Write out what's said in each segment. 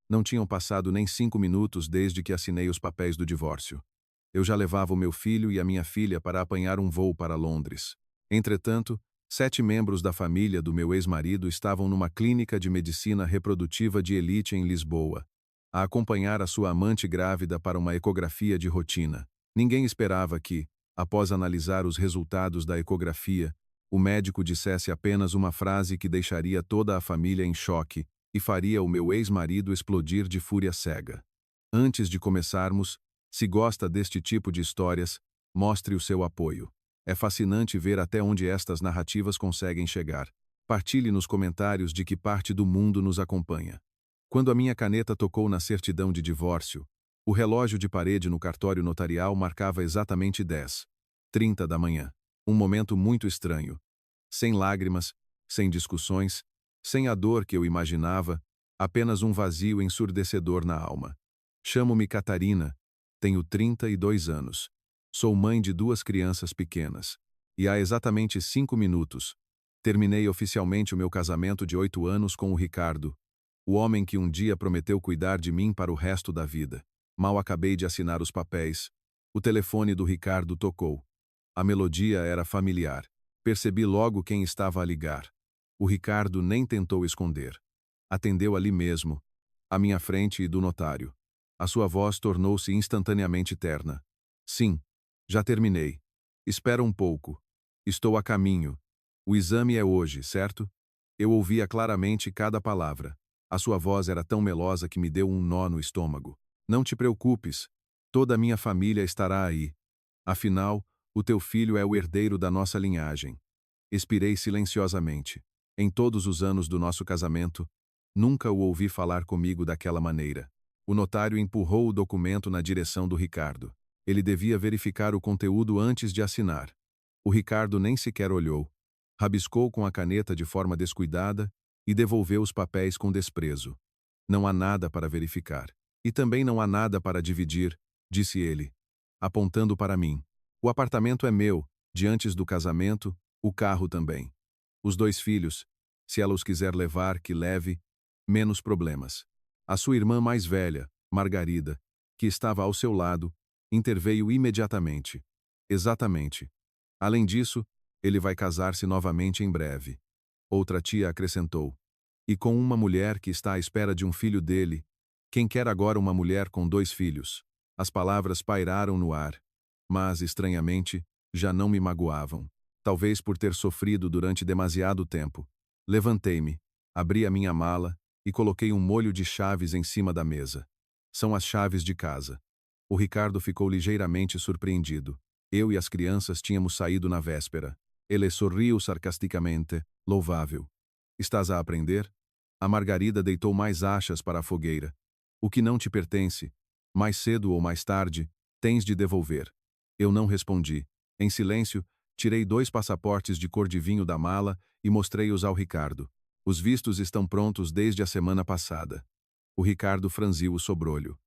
Não tinham passado nem 5 minutos desde que assinei os papéis do divórcio. Eu já levava o meu filho e a minha filha para apanhar um voo para Londres. Entretanto, 7 membros da família do meu ex-marido estavam numa clínica de medicina reprodutiva de elite em Lisboa, a acompanhar a sua amante grávida para uma ecografia de rotina. Ninguém esperava que, após analisar os resultados da ecografia, o médico dissesse apenas uma frase que deixaria toda a família em choque e faria o meu ex-marido explodir de fúria cega. Antes de começarmos, se gosta deste tipo de histórias, mostre o seu apoio. É fascinante ver até onde estas narrativas conseguem chegar. Partilhe nos comentários de que parte do mundo nos acompanha. Quando a minha caneta tocou na certidão de divórcio, o relógio de parede no cartório notarial marcava exatamente 10h30 da manhã. Um momento muito estranho. Sem lágrimas, sem discussões, sem a dor que eu imaginava, apenas um vazio ensurdecedor na alma. Chamo-me Catarina, tenho 32 anos. Sou mãe de 2 crianças pequenas. E há exatamente 5 minutos, terminei oficialmente o meu casamento de 8 anos com o Ricardo, o homem que um dia prometeu cuidar de mim para o resto da vida. Mal acabei de assinar os papéis, o telefone do Ricardo tocou. A melodia era familiar. Percebi logo quem estava a ligar. O Ricardo nem tentou esconder. Atendeu ali mesmo, à minha frente e do notário. A sua voz tornou-se instantaneamente terna. Sim, já terminei. Espera um pouco. Estou a caminho. O exame é hoje, certo? Eu ouvia claramente cada palavra. A sua voz era tão melosa que me deu um nó no estômago. Não te preocupes. Toda a minha família estará aí. Afinal, o teu filho é o herdeiro da nossa linhagem. Expirei silenciosamente. Em todos os anos do nosso casamento, nunca o ouvi falar comigo daquela maneira. O notário empurrou o documento na direção do Ricardo. Ele devia verificar o conteúdo antes de assinar. O Ricardo nem sequer olhou. Rabiscou com a caneta de forma descuidada e devolveu os papéis com desprezo. Não há nada para verificar. E também não há nada para dividir, disse ele, apontando para mim. O apartamento é meu, de antes do casamento, o carro também. Os 2 filhos, se ela os quiser levar, que leve, menos problemas. A sua irmã mais velha, Margarida, que estava ao seu lado, interveio imediatamente. Exatamente. Além disso, ele vai casar-se novamente em breve. Outra tia acrescentou. E com uma mulher que está à espera de um filho dele. Quem quer agora uma mulher com 2 filhos? As palavras pairaram no ar. Mas, estranhamente, já não me magoavam. Talvez por ter sofrido durante demasiado tempo. Levantei-me, abri a minha mala e coloquei um molho de chaves em cima da mesa. São as chaves de casa. O Ricardo ficou ligeiramente surpreendido. Eu e as crianças tínhamos saído na véspera. Ele sorriu sarcasticamente. Louvável. Estás a aprender? A Margarida deitou mais achas para a fogueira. O que não te pertence, mais cedo ou mais tarde, tens de devolver. Eu não respondi. Em silêncio, tirei 2 passaportes de cor de vinho da mala e mostrei-os ao Ricardo. Os vistos estão prontos desde a semana passada. O Ricardo franziu o sobrolho.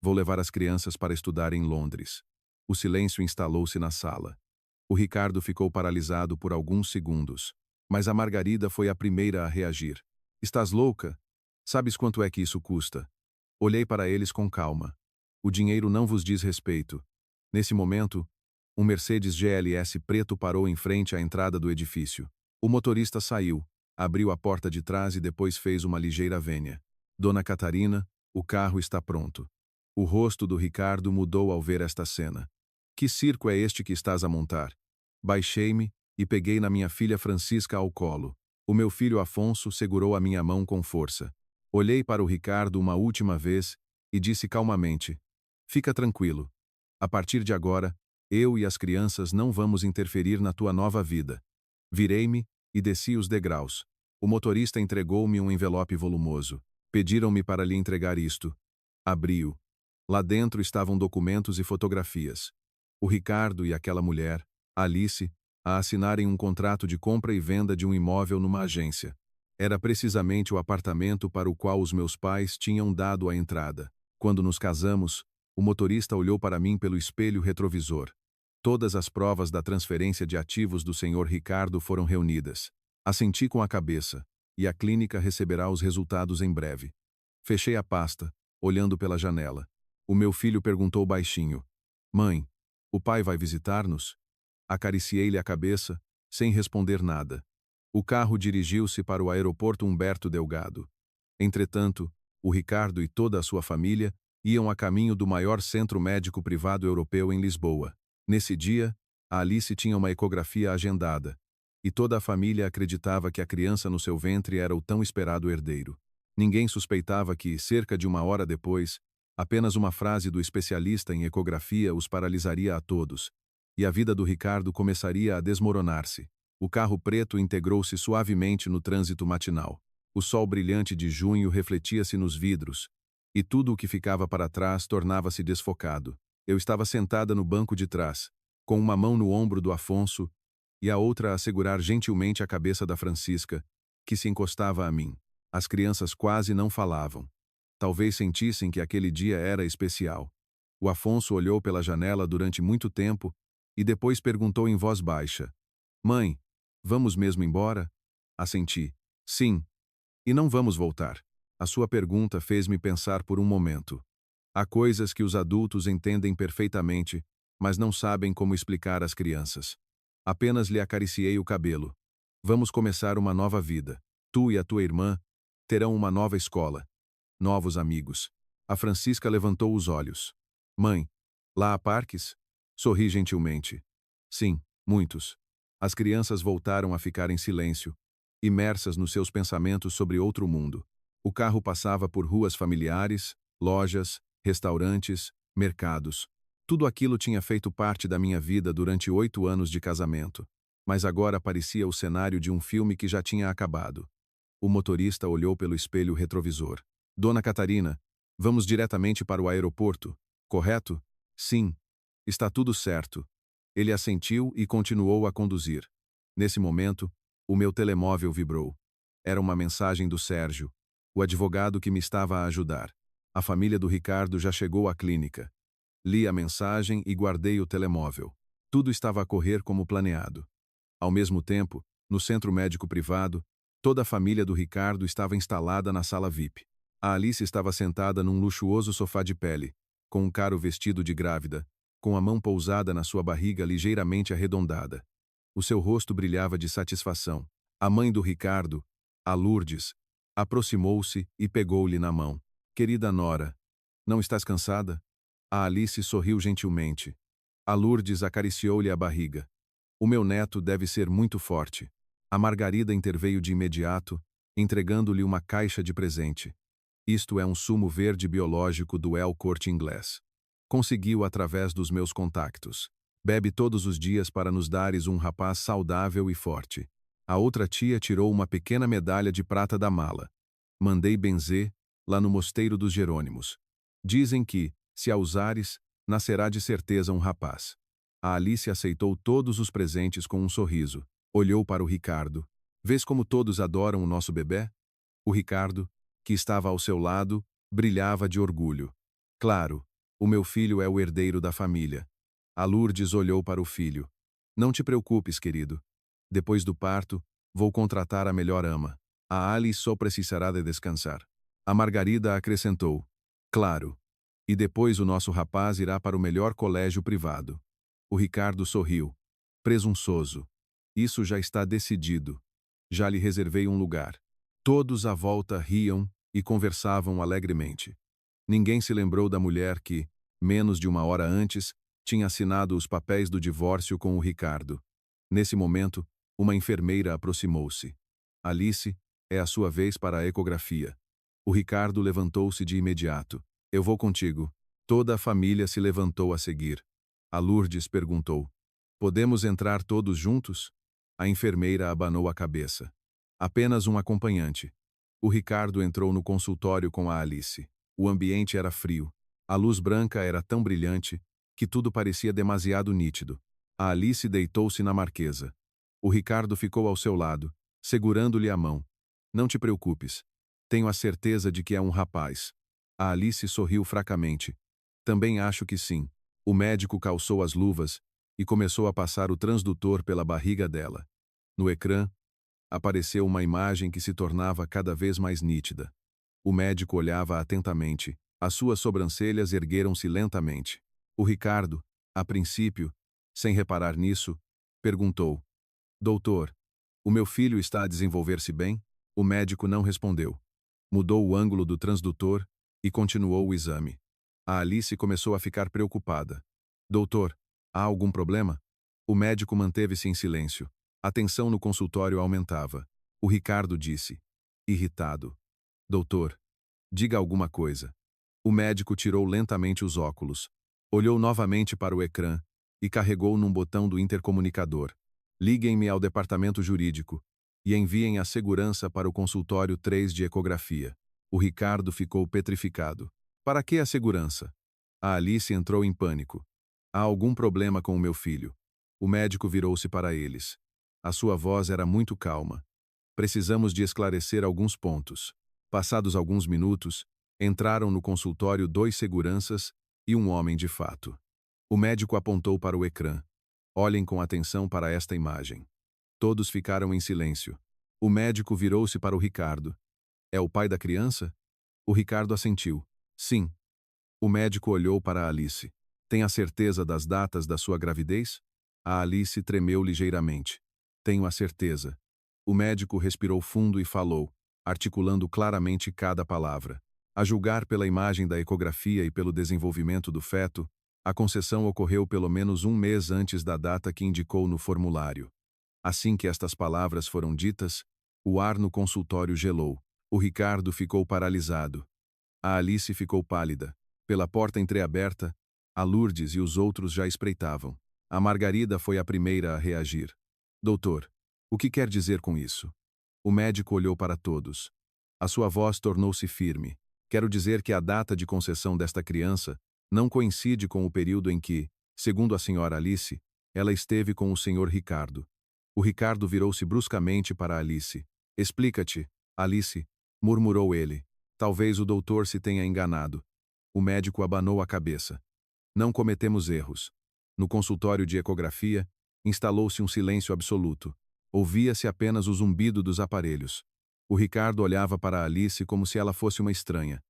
Vou levar as crianças para estudar em Londres. O silêncio instalou-se na sala. O Ricardo ficou paralisado por alguns segundos. Mas a Margarida foi a primeira a reagir. Estás louca? Sabes quanto é que isso custa? Olhei para eles com calma. O dinheiro não vos diz respeito. Nesse momento, um Mercedes GLS preto parou em frente à entrada do edifício. O motorista saiu, abriu a porta de trás e depois fez uma ligeira vênia. Dona Catarina, o carro está pronto. O rosto do Ricardo mudou ao ver esta cena. Que circo é este que estás a montar? Baixei-me e peguei na minha filha Francisca ao colo. O meu filho Afonso segurou a minha mão com força. Olhei para o Ricardo uma última vez e disse calmamente: Fica tranquilo. A partir de agora, eu e as crianças não vamos interferir na tua nova vida. Virei-me e desci os degraus. O motorista entregou-me um envelope volumoso. Pediram-me para lhe entregar isto. Abri-o. Lá dentro estavam documentos e fotografias. O Ricardo e aquela mulher, Alice, a assinarem um contrato de compra e venda de um imóvel numa agência. Era precisamente o apartamento para o qual os meus pais tinham dado a entrada. Quando nos casamos, o motorista olhou para mim pelo espelho retrovisor. Todas as provas da transferência de ativos do Sr. Ricardo foram reunidas. Assenti com a cabeça, e a clínica receberá os resultados em breve. Fechei a pasta, olhando pela janela. O meu filho perguntou baixinho: Mãe, o pai vai visitar-nos? Acariciei-lhe a cabeça, sem responder nada. O carro dirigiu-se para o aeroporto Humberto Delgado. Entretanto, o Ricardo e toda a sua família iam a caminho do maior centro médico privado europeu em Lisboa. Nesse dia, a Alice tinha uma ecografia agendada, e toda a família acreditava que a criança no seu ventre era o tão esperado herdeiro. Ninguém suspeitava que, cerca de uma hora depois, apenas uma frase do especialista em ecografia os paralisaria a todos, e a vida do Ricardo começaria a desmoronar-se. O carro preto integrou-se suavemente no trânsito matinal. O sol brilhante de junho refletia-se nos vidros, e tudo o que ficava para trás tornava-se desfocado. Eu estava sentada no banco de trás, com uma mão no ombro do Afonso e a outra a segurar gentilmente a cabeça da Francisca, que se encostava a mim. As crianças quase não falavam. Talvez sentissem que aquele dia era especial. O Afonso olhou pela janela durante muito tempo e depois perguntou em voz baixa: Mãe, vamos mesmo embora? Assenti. Sim. E não vamos voltar. A sua pergunta fez-me pensar por um momento. Há coisas que os adultos entendem perfeitamente, mas não sabem como explicar às crianças. Apenas lhe acariciei o cabelo. Vamos começar uma nova vida. Tu e a tua irmã terão uma nova escola. Novos amigos. A Francisca levantou os olhos. Mãe, lá há parques? Sorri gentilmente. Sim, muitos. As crianças voltaram a ficar em silêncio, imersas nos seus pensamentos sobre outro mundo. O carro passava por ruas familiares, lojas, restaurantes, mercados. Tudo aquilo tinha feito parte da minha vida durante 8 anos de casamento. Mas agora parecia o cenário de um filme que já tinha acabado. O motorista olhou pelo espelho retrovisor. Dona Catarina, vamos diretamente para o aeroporto, correto? Sim. Está tudo certo. Ele assentiu e continuou a conduzir. Nesse momento, o meu telemóvel vibrou. Era uma mensagem do Sérgio, o advogado que me estava a ajudar. A família do Ricardo já chegou à clínica. Li a mensagem e guardei o telemóvel. Tudo estava a correr como planeado. Ao mesmo tempo, no centro médico privado, toda a família do Ricardo estava instalada na sala VIP. A Alice estava sentada num luxuoso sofá de pele, com um caro vestido de grávida, com a mão pousada na sua barriga ligeiramente arredondada. O seu rosto brilhava de satisfação. A mãe do Ricardo, a Lourdes, aproximou-se e pegou-lhe na mão. Querida Nora, não estás cansada? A Alice sorriu gentilmente. A Lourdes acariciou-lhe a barriga. O meu neto deve ser muito forte. A Margarida interveio de imediato, entregando-lhe uma caixa de presente. Isto é um sumo verde biológico do El Corte Inglês. Conseguiu através dos meus contactos. Bebe todos os dias para nos dares um rapaz saudável e forte. A outra tia tirou uma pequena medalha de prata da mala. Mandei benzer, lá no Mosteiro dos Jerônimos. Dizem que, se a usares, nascerá de certeza um rapaz. A Alice aceitou todos os presentes com um sorriso. Olhou para o Ricardo. Vês como todos adoram o nosso bebê? O Ricardo, que estava ao seu lado, brilhava de orgulho. Claro, o meu filho é o herdeiro da família. A Lourdes olhou para o filho. Não te preocupes, querido. Depois do parto, vou contratar a melhor ama. A Alice só precisará de descansar. A Margarida acrescentou. Claro. E depois o nosso rapaz irá para o melhor colégio privado. O Ricardo sorriu. Presunçoso. Isso já está decidido. Já lhe reservei um lugar. Todos à volta riam e conversavam alegremente. Ninguém se lembrou da mulher que, menos de uma hora antes, tinha assinado os papéis do divórcio com o Ricardo. Nesse momento, uma enfermeira aproximou-se. Alice, é a sua vez para a ecografia. O Ricardo levantou-se de imediato. Eu vou contigo. Toda a família se levantou a seguir. A Lourdes perguntou. Podemos entrar todos juntos? A enfermeira abanou a cabeça. Apenas um acompanhante. O Ricardo entrou no consultório com a Alice. O ambiente era frio. A luz branca era tão brilhante que tudo parecia demasiado nítido. A Alice deitou-se na marquesa. O Ricardo ficou ao seu lado, segurando-lhe a mão. Não te preocupes. Tenho a certeza de que é um rapaz. A Alice sorriu fracamente. Também acho que sim. O médico calçou as luvas e começou a passar o transdutor pela barriga dela. No ecrã, apareceu uma imagem que se tornava cada vez mais nítida. O médico olhava atentamente. As suas sobrancelhas ergueram-se lentamente. O Ricardo, a princípio, sem reparar nisso, perguntou: Doutor, o meu filho está a desenvolver-se bem? O médico não respondeu. Mudou o ângulo do transdutor e continuou o exame. A Alice começou a ficar preocupada. Doutor, há algum problema? O médico manteve-se em silêncio. A tensão no consultório aumentava. O Ricardo disse, irritado: Doutor, diga alguma coisa. O médico tirou lentamente os óculos, olhou novamente para o ecrã e carregou num botão do intercomunicador. Liguem-me ao departamento jurídico e enviem a segurança para o consultório 3 de ecografia. O Ricardo ficou petrificado. Para que a segurança? A Alice entrou em pânico. Há algum problema com o meu filho? O médico virou-se para eles. A sua voz era muito calma. Precisamos de esclarecer alguns pontos. Passados alguns minutos, entraram no consultório 2 seguranças e um homem de fato. O médico apontou para o ecrã. Olhem com atenção para esta imagem. Todos ficaram em silêncio. O médico virou-se para o Ricardo. É o pai da criança? O Ricardo assentiu. Sim. O médico olhou para Alice. Tem a certeza das datas da sua gravidez? A Alice tremeu ligeiramente. Tenho a certeza. O médico respirou fundo e falou, articulando claramente cada palavra. A julgar pela imagem da ecografia e pelo desenvolvimento do feto, a concessão ocorreu pelo menos um mês antes da data que indicou no formulário. Assim que estas palavras foram ditas, o ar no consultório gelou. O Ricardo ficou paralisado. A Alice ficou pálida. Pela porta entreaberta, a Lourdes e os outros já espreitavam. A Margarida foi a primeira a reagir. Doutor, o que quer dizer com isso? O médico olhou para todos. A sua voz tornou-se firme. Quero dizer que a data de concessão desta criança não coincide com o período em que, segundo a senhora Alice, ela esteve com o senhor Ricardo. O Ricardo virou-se bruscamente para Alice. Explica-te, Alice, murmurou ele. Talvez o doutor se tenha enganado. O médico abanou a cabeça. Não cometemos erros. No consultório de ecografia, instalou-se um silêncio absoluto. Ouvia-se apenas o zumbido dos aparelhos. O Ricardo olhava para Alice como se ela fosse uma estranha.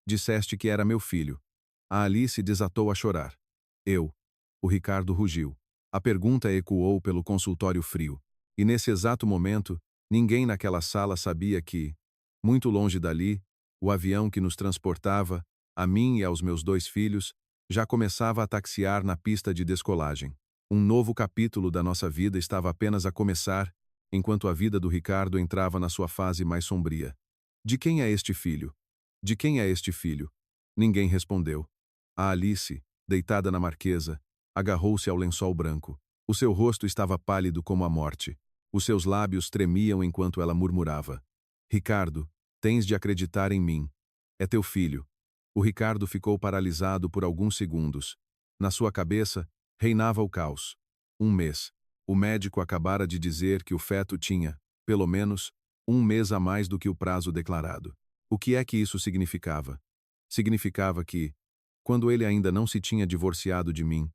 Disseste que era meu filho. A Alice desatou a chorar. Eu. O Ricardo rugiu. A pergunta ecoou pelo consultório frio. E nesse exato momento, ninguém naquela sala sabia que, muito longe dali, o avião que nos transportava, a mim e aos meus 2 filhos, já começava a taxiar na pista de descolagem. Um novo capítulo da nossa vida estava apenas a começar, enquanto a vida do Ricardo entrava na sua fase mais sombria. De quem é este filho? De quem é este filho? Ninguém respondeu. A Alice, deitada na marquesa, agarrou-se ao lençol branco. O seu rosto estava pálido como a morte. Os seus lábios tremiam enquanto ela murmurava. Ricardo, tens de acreditar em mim. É teu filho. O Ricardo ficou paralisado por alguns segundos. Na sua cabeça, reinava o caos. Um mês. O médico acabara de dizer que o feto tinha, pelo menos, um mês a mais do que o prazo declarado. O que é que isso significava? Significava que, quando ele ainda não se tinha divorciado de mim,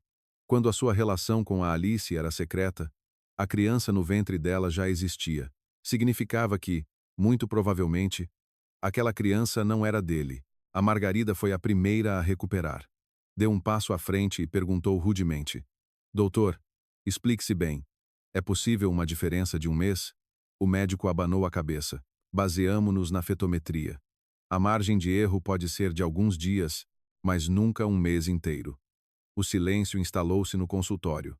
quando a sua relação com a Alice era secreta, a criança no ventre dela já existia. Significava que, muito provavelmente, aquela criança não era dele. A Margarida foi a primeira a recuperar. Deu um passo à frente e perguntou rudemente. Doutor, explique-se bem. É possível uma diferença de um mês? O médico abanou a cabeça. Baseamo-nos na fetometria. A margem de erro pode ser de alguns dias, mas nunca um mês inteiro. O silêncio instalou-se no consultório.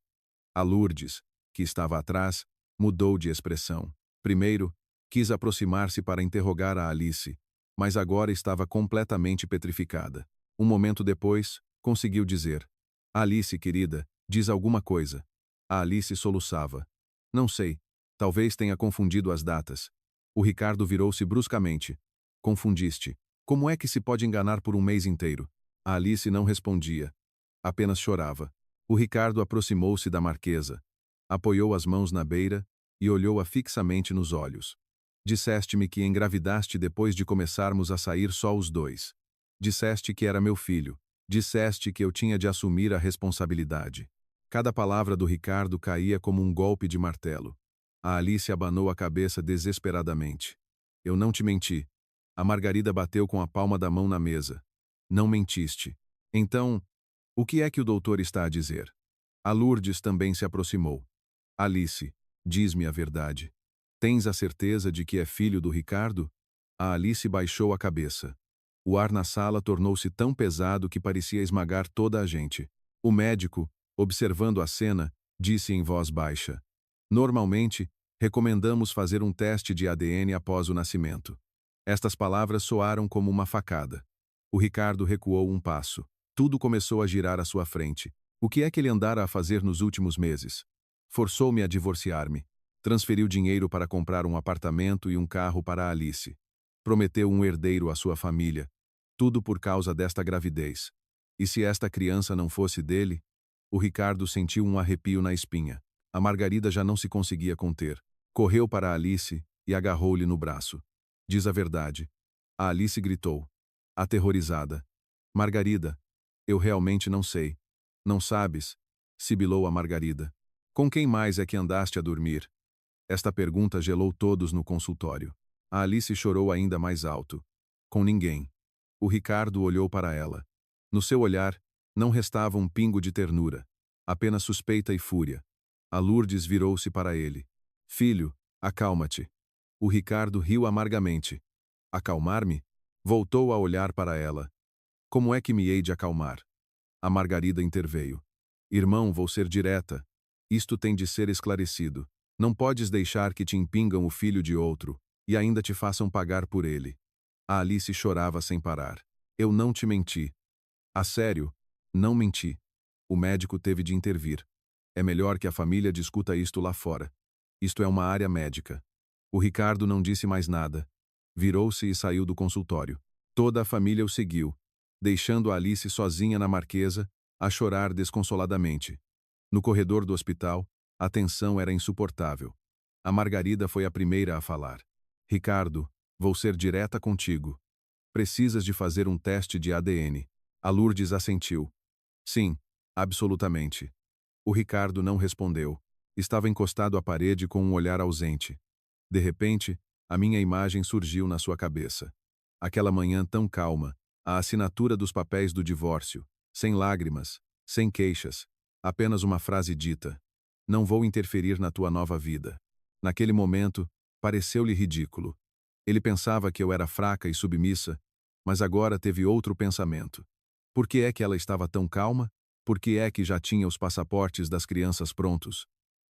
A Lourdes, que estava atrás, mudou de expressão. Primeiro, quis aproximar-se para interrogar a Alice, mas agora estava completamente petrificada. Um momento depois, conseguiu dizer. Alice, querida, diz alguma coisa. A Alice soluçava. Não sei. Talvez tenha confundido as datas. O Ricardo virou-se bruscamente. Confundiste. Como é que se pode enganar por um mês inteiro? A Alice não respondia. Apenas chorava. O Ricardo aproximou-se da marquesa. Apoiou as mãos na beira e olhou-a fixamente nos olhos. Disseste-me que engravidaste depois de começarmos a sair só os 2. Disseste que era meu filho. Disseste que eu tinha de assumir a responsabilidade. Cada palavra do Ricardo caía como um golpe de martelo. A Alice abanou a cabeça desesperadamente. Eu não te menti. A Margarida bateu com a palma da mão na mesa. Não mentiste. Então, o que é que o doutor está a dizer? A Lourdes também se aproximou. Alice, diz-me a verdade. Tens a certeza de que é filho do Ricardo? A Alice baixou a cabeça. O ar na sala tornou-se tão pesado que parecia esmagar toda a gente. O médico, observando a cena, disse em voz baixa: Normalmente, recomendamos fazer um teste de ADN após o nascimento. Estas palavras soaram como uma facada. O Ricardo recuou um passo. Tudo começou a girar à sua frente. O que é que ele andara a fazer nos últimos meses? Forçou-me a divorciar-me. Transferiu dinheiro para comprar um apartamento e um carro para a Alice. Prometeu um herdeiro à sua família. Tudo por causa desta gravidez. E se esta criança não fosse dele? O Ricardo sentiu um arrepio na espinha. A Margarida já não se conseguia conter. Correu para a Alice e agarrou-lhe no braço. Diz a verdade. A Alice gritou, aterrorizada. Margarida, eu realmente não sei. Não sabes? Sibilou a Margarida. Com quem mais é que andaste a dormir? Esta pergunta gelou todos no consultório. A Alice chorou ainda mais alto. Com ninguém. O Ricardo olhou para ela. No seu olhar, não restava um pingo de ternura, apenas suspeita e fúria. A Lourdes virou-se para ele. Filho, acalma-te. O Ricardo riu amargamente. Acalmar-me? Voltou a olhar para ela. Como é que me hei de acalmar? A Margarida interveio. Irmão, vou ser direta. Isto tem de ser esclarecido. Não podes deixar que te impingam o filho de outro, e ainda te façam pagar por ele. A Alice chorava sem parar. Eu não te menti. A sério, não menti. O médico teve de intervir. É melhor que a família discuta isto lá fora. Isto é uma área médica. O Ricardo não disse mais nada. Virou-se e saiu do consultório. Toda a família o seguiu, deixando a Alice sozinha na marquesa, a chorar desconsoladamente. No corredor do hospital, a tensão era insuportável. A Margarida foi a primeira a falar. Ricardo, vou ser direta contigo. Precisas de fazer um teste de ADN. A Lourdes assentiu. Sim, absolutamente. O Ricardo não respondeu. Estava encostado à parede com um olhar ausente. De repente, a minha imagem surgiu na sua cabeça. Aquela manhã tão calma, a assinatura dos papéis do divórcio, sem lágrimas, sem queixas, apenas uma frase dita: Não vou interferir na tua nova vida. Naquele momento, pareceu-lhe ridículo. Ele pensava que eu era fraca e submissa, mas agora teve outro pensamento. Por que é que ela estava tão calma? Por que é que já tinha os passaportes das crianças prontos?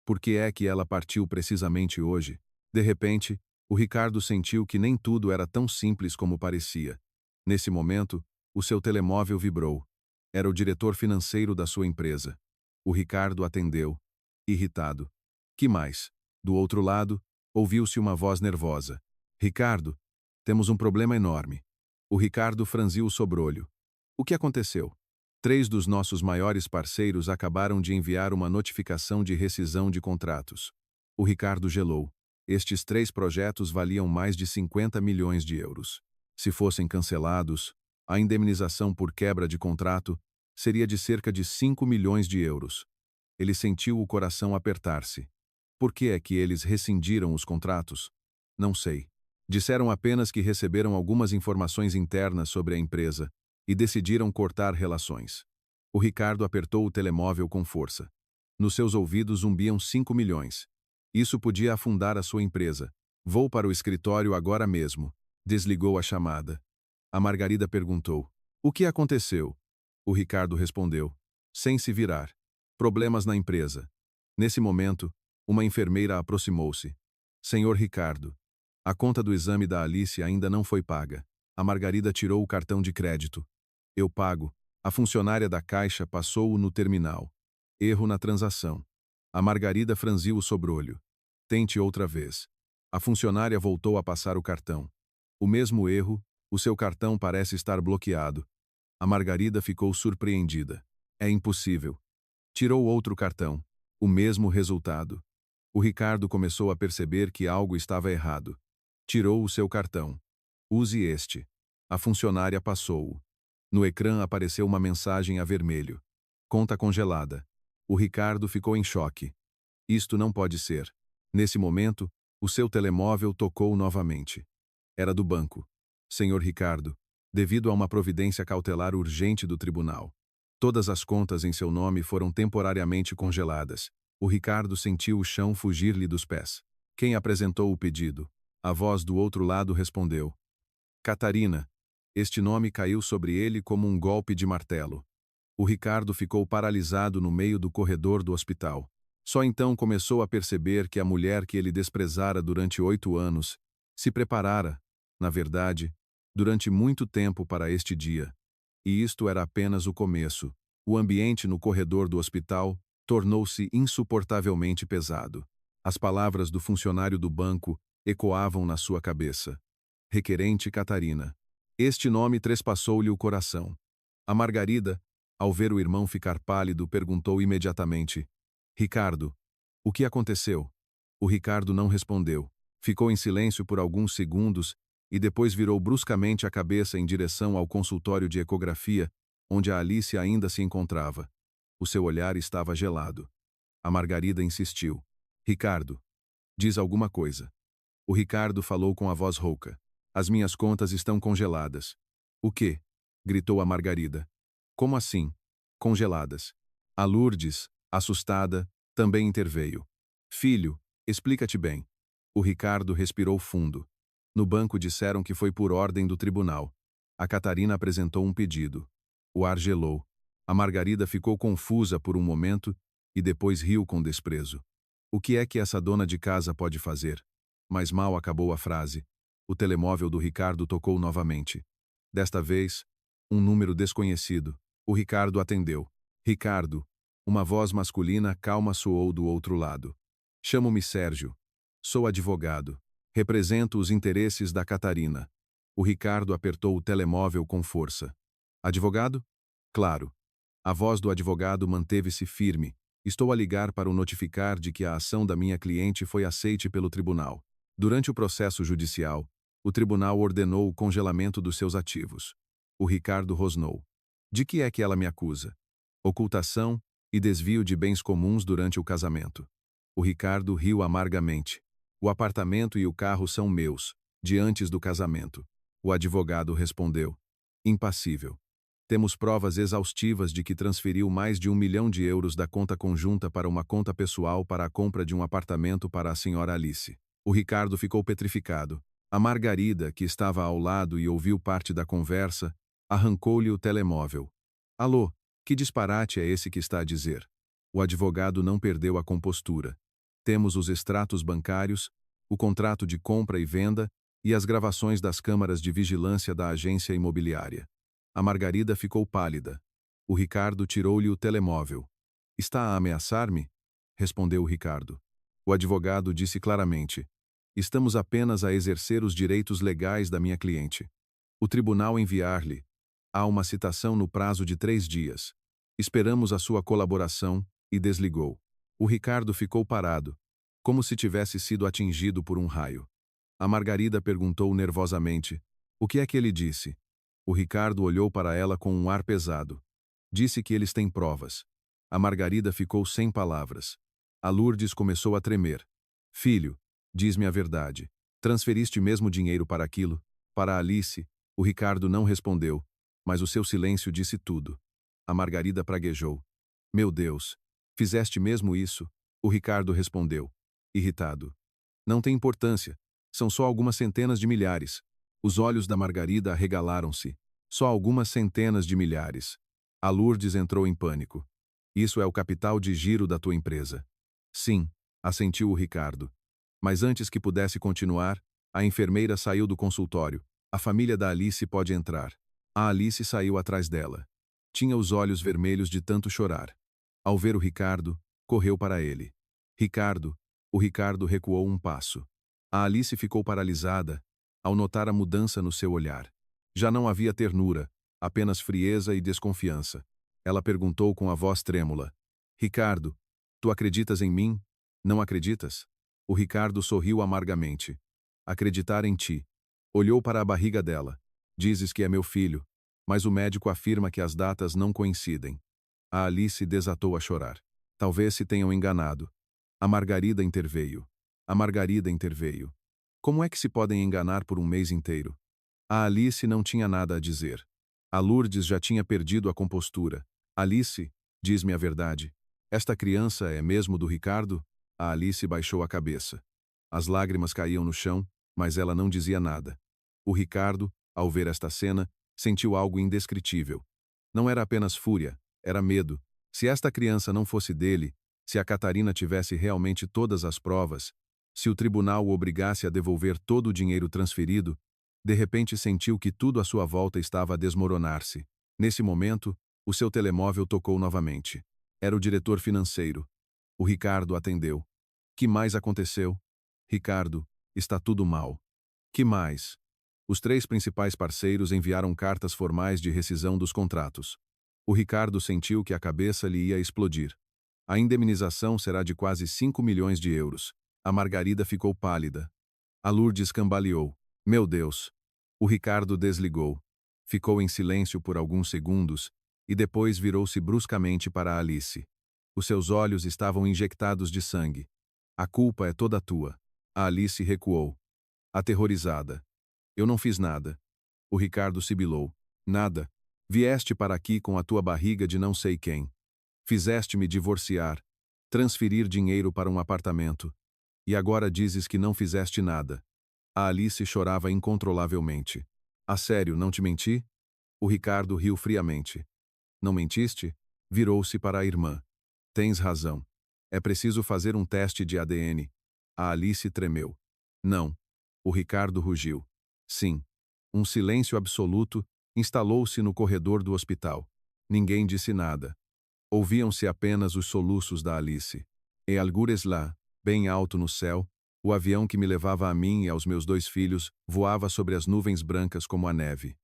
Por que é que ela partiu precisamente hoje? De repente, o Ricardo sentiu que nem tudo era tão simples como parecia. Nesse momento, o seu telemóvel vibrou. Era o diretor financeiro da sua empresa. O Ricardo atendeu, irritado. Que mais? Do outro lado, ouviu-se uma voz nervosa. Ricardo, temos um problema enorme. O Ricardo franziu o sobrolho. O que aconteceu? 3 dos nossos maiores parceiros acabaram de enviar uma notificação de rescisão de contratos. O Ricardo gelou. Estes 3 projetos valiam mais de 50 milhões de euros. Se fossem cancelados, a indemnização por quebra de contrato seria de cerca de 5 milhões de euros. Ele sentiu o coração apertar-se. Por que é que eles rescindiram os contratos? Não sei. Disseram apenas que receberam algumas informações internas sobre a empresa e decidiram cortar relações. O Ricardo apertou o telemóvel com força. Nos seus ouvidos zumbiam 5 milhões. Isso podia afundar a sua empresa. Vou para o escritório agora mesmo. Desligou a chamada. A Margarida perguntou: O que aconteceu? O Ricardo respondeu, sem se virar. Problemas na empresa. Nesse momento, uma enfermeira aproximou-se. Senhor Ricardo, a conta do exame da Alice ainda não foi paga. A Margarida tirou o cartão de crédito. Eu pago. A funcionária da caixa passou-o no terminal. Erro na transação. A Margarida franziu o sobrolho. Tente outra vez. A funcionária voltou a passar o cartão. O mesmo erro, o seu cartão parece estar bloqueado. A Margarida ficou surpreendida. É impossível. Tirou outro cartão. O mesmo resultado. O Ricardo começou a perceber que algo estava errado. Tirou o seu cartão. Use este. A funcionária passou-o. No ecrã apareceu uma mensagem a vermelho. Conta congelada. O Ricardo ficou em choque. Isto não pode ser. Nesse momento, o seu telemóvel tocou novamente. Era do banco. Senhor Ricardo, devido a uma providência cautelar urgente do tribunal. Todas as contas em seu nome foram temporariamente congeladas. O Ricardo sentiu o chão fugir-lhe dos pés. Quem apresentou o pedido? A voz do outro lado respondeu. Catarina. Este nome caiu sobre ele como um golpe de martelo. O Ricardo ficou paralisado no meio do corredor do hospital. Só então começou a perceber que a mulher que ele desprezara durante 8 anos se preparara, na verdade, durante muito tempo para este dia. E isto era apenas o começo. O ambiente no corredor do hospital tornou-se insuportavelmente pesado. As palavras do funcionário do banco ecoavam na sua cabeça. Requerente Catarina. Este nome trespassou-lhe o coração. A Margarida, ao ver o irmão ficar pálido, perguntou imediatamente: Ricardo, o que aconteceu? O Ricardo não respondeu. Ficou em silêncio por alguns segundos e depois virou bruscamente a cabeça em direção ao consultório de ecografia, onde a Alice ainda se encontrava. O seu olhar estava gelado. A Margarida insistiu. Ricardo, diz alguma coisa. O Ricardo falou com a voz rouca. As minhas contas estão congeladas. O quê? Gritou a Margarida. Como assim? Congeladas. A Lourdes, assustada, também interveio. Filho, explica-te bem. O Ricardo respirou fundo. No banco disseram que foi por ordem do tribunal. A Catarina apresentou um pedido. O ar gelou. A Margarida ficou confusa por um momento e depois riu com desprezo. O que é que essa dona de casa pode fazer? Mas mal acabou a frase. O telemóvel do Ricardo tocou novamente. Desta vez, um número desconhecido. O Ricardo atendeu. Ricardo. Uma voz masculina calma soou do outro lado. Chamo-me Sérgio. Sou advogado. Represento os interesses da Catarina. O Ricardo apertou o telemóvel com força. Advogado? Claro. A voz do advogado manteve-se firme. Estou a ligar para o notificar de que a ação da minha cliente foi aceite pelo tribunal. Durante o processo judicial, o tribunal ordenou o congelamento dos seus ativos. O Ricardo rosnou. De que é que ela me acusa? Ocultação e desvio de bens comuns durante o casamento. O Ricardo riu amargamente. O apartamento e o carro são meus, de antes do casamento. O advogado respondeu. Impassível. Temos provas exaustivas de que transferiu mais de 1 milhão de euros da conta conjunta para uma conta pessoal para a compra de um apartamento para a senhora Alice. O Ricardo ficou petrificado. A Margarida, que estava ao lado e ouviu parte da conversa, arrancou-lhe o telemóvel. Alô, que disparate é esse que está a dizer? O advogado não perdeu a compostura. Temos os extratos bancários, o contrato de compra e venda e as gravações das câmaras de vigilância da agência imobiliária. A Margarida ficou pálida. O Ricardo tirou-lhe o telemóvel. Está a ameaçar-me? Respondeu o Ricardo. O advogado disse claramente. Estamos apenas a exercer os direitos legais da minha cliente. O tribunal enviar-lhe. Há uma citação no prazo de 3 dias. Esperamos a sua colaboração, e desligou. O Ricardo ficou parado, como se tivesse sido atingido por um raio. A Margarida perguntou nervosamente. O que é que ele disse? O Ricardo olhou para ela com um ar pesado. Disse que eles têm provas. A Margarida ficou sem palavras. A Lourdes começou a tremer. Filho, diz-me a verdade. Transferiste mesmo dinheiro para aquilo? Para Alice? O Ricardo não respondeu, mas o seu silêncio disse tudo. A Margarida praguejou. Meu Deus, fizeste mesmo isso? O Ricardo respondeu, irritado. Não tem importância. São só algumas centenas de milhares. Os olhos da Margarida arregalaram-se. Só algumas centenas de milhares. A Lourdes entrou em pânico. Isso é o capital de giro da tua empresa. Sim, assentiu o Ricardo. Mas antes que pudesse continuar, a enfermeira saiu do consultório. A família da Alice pode entrar. A Alice saiu atrás dela. Tinha os olhos vermelhos de tanto chorar. Ao ver o Ricardo, correu para ele. Ricardo. O Ricardo recuou um passo. A Alice ficou paralisada ao notar a mudança no seu olhar. Já não havia ternura, apenas frieza e desconfiança. Ela perguntou com a voz trêmula. Ricardo, tu acreditas em mim? Não acreditas? O Ricardo sorriu amargamente. Acreditar em ti. Olhou para a barriga dela. Dizes que é meu filho, mas o médico afirma que as datas não coincidem. A Alice desatou a chorar. Talvez se tenham enganado. A Margarida interveio. A Margarida interveio. Como é que se podem enganar por um mês inteiro? A Alice não tinha nada a dizer. A Lourdes já tinha perdido a compostura. Alice, diz-me a verdade. Esta criança é mesmo do Ricardo? A Alice baixou a cabeça. As lágrimas caíam no chão, mas ela não dizia nada. O Ricardo, ao ver esta cena, sentiu algo indescritível. Não era apenas fúria, era medo. Se esta criança não fosse dele, se a Catarina tivesse realmente todas as provas, se o tribunal o obrigasse a devolver todo o dinheiro transferido, de repente sentiu que tudo à sua volta estava a desmoronar-se. Nesse momento, o seu telemóvel tocou novamente. Era o diretor financeiro. O Ricardo atendeu. Que mais aconteceu? Ricardo, está tudo mal. Que mais? Os 3 principais parceiros enviaram cartas formais de rescisão dos contratos. O Ricardo sentiu que a cabeça lhe ia explodir. A indemnização será de quase 5 milhões de euros. A Margarida ficou pálida. A Lourdes cambaleou. Meu Deus! O Ricardo desligou. Ficou em silêncio por alguns segundos e depois virou-se bruscamente para a Alice. Os seus olhos estavam injectados de sangue. A culpa é toda tua. A Alice recuou, aterrorizada. Eu não fiz nada. O Ricardo sibilou. Nada. Vieste para aqui com a tua barriga de não sei quem. Fizeste-me divorciar, transferir dinheiro para um apartamento. E agora dizes que não fizeste nada. A Alice chorava incontrolavelmente. A sério, não te menti? O Ricardo riu friamente. Não mentiste? Virou-se para a irmã. Tens razão. É preciso fazer um teste de ADN. A Alice tremeu. Não. O Ricardo rugiu. Sim. Um silêncio absoluto instalou-se no corredor do hospital. Ninguém disse nada. Ouviam-se apenas os soluços da Alice. E algures lá, bem alto no céu, o avião que me levava a mim e aos meus 2 filhos voava sobre as nuvens brancas como a neve.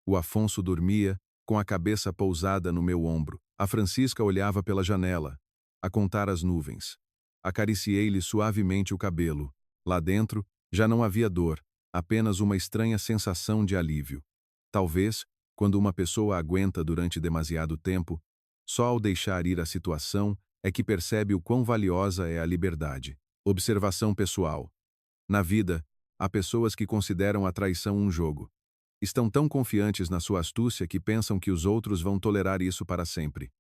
O Afonso dormia, com a cabeça pousada no meu ombro. A Francisca olhava pela janela, a contar as nuvens. Acariciei-lhe suavemente o cabelo. Lá dentro, já não havia dor, apenas uma estranha sensação de alívio. Talvez, quando uma pessoa aguenta durante demasiado tempo, só ao deixar ir a situação é que percebe o quão valiosa é a liberdade. Observação pessoal. Na vida, há pessoas que consideram a traição um jogo. Estão tão confiantes na sua astúcia que pensam que os outros vão tolerar isso para sempre.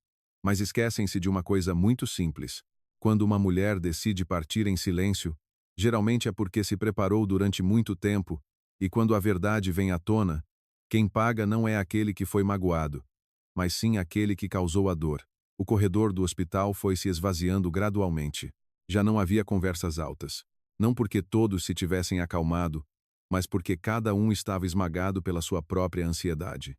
Mas esquecem-se de uma coisa muito simples. Quando uma mulher decide partir em silêncio, geralmente é porque se preparou durante muito tempo, e quando a verdade vem à tona, quem paga não é aquele que foi magoado, mas sim aquele que causou a dor. O corredor do hospital foi se esvaziando gradualmente. Já não havia conversas altas. Não porque todos se tivessem acalmado, mas porque cada um estava esmagado pela sua própria ansiedade.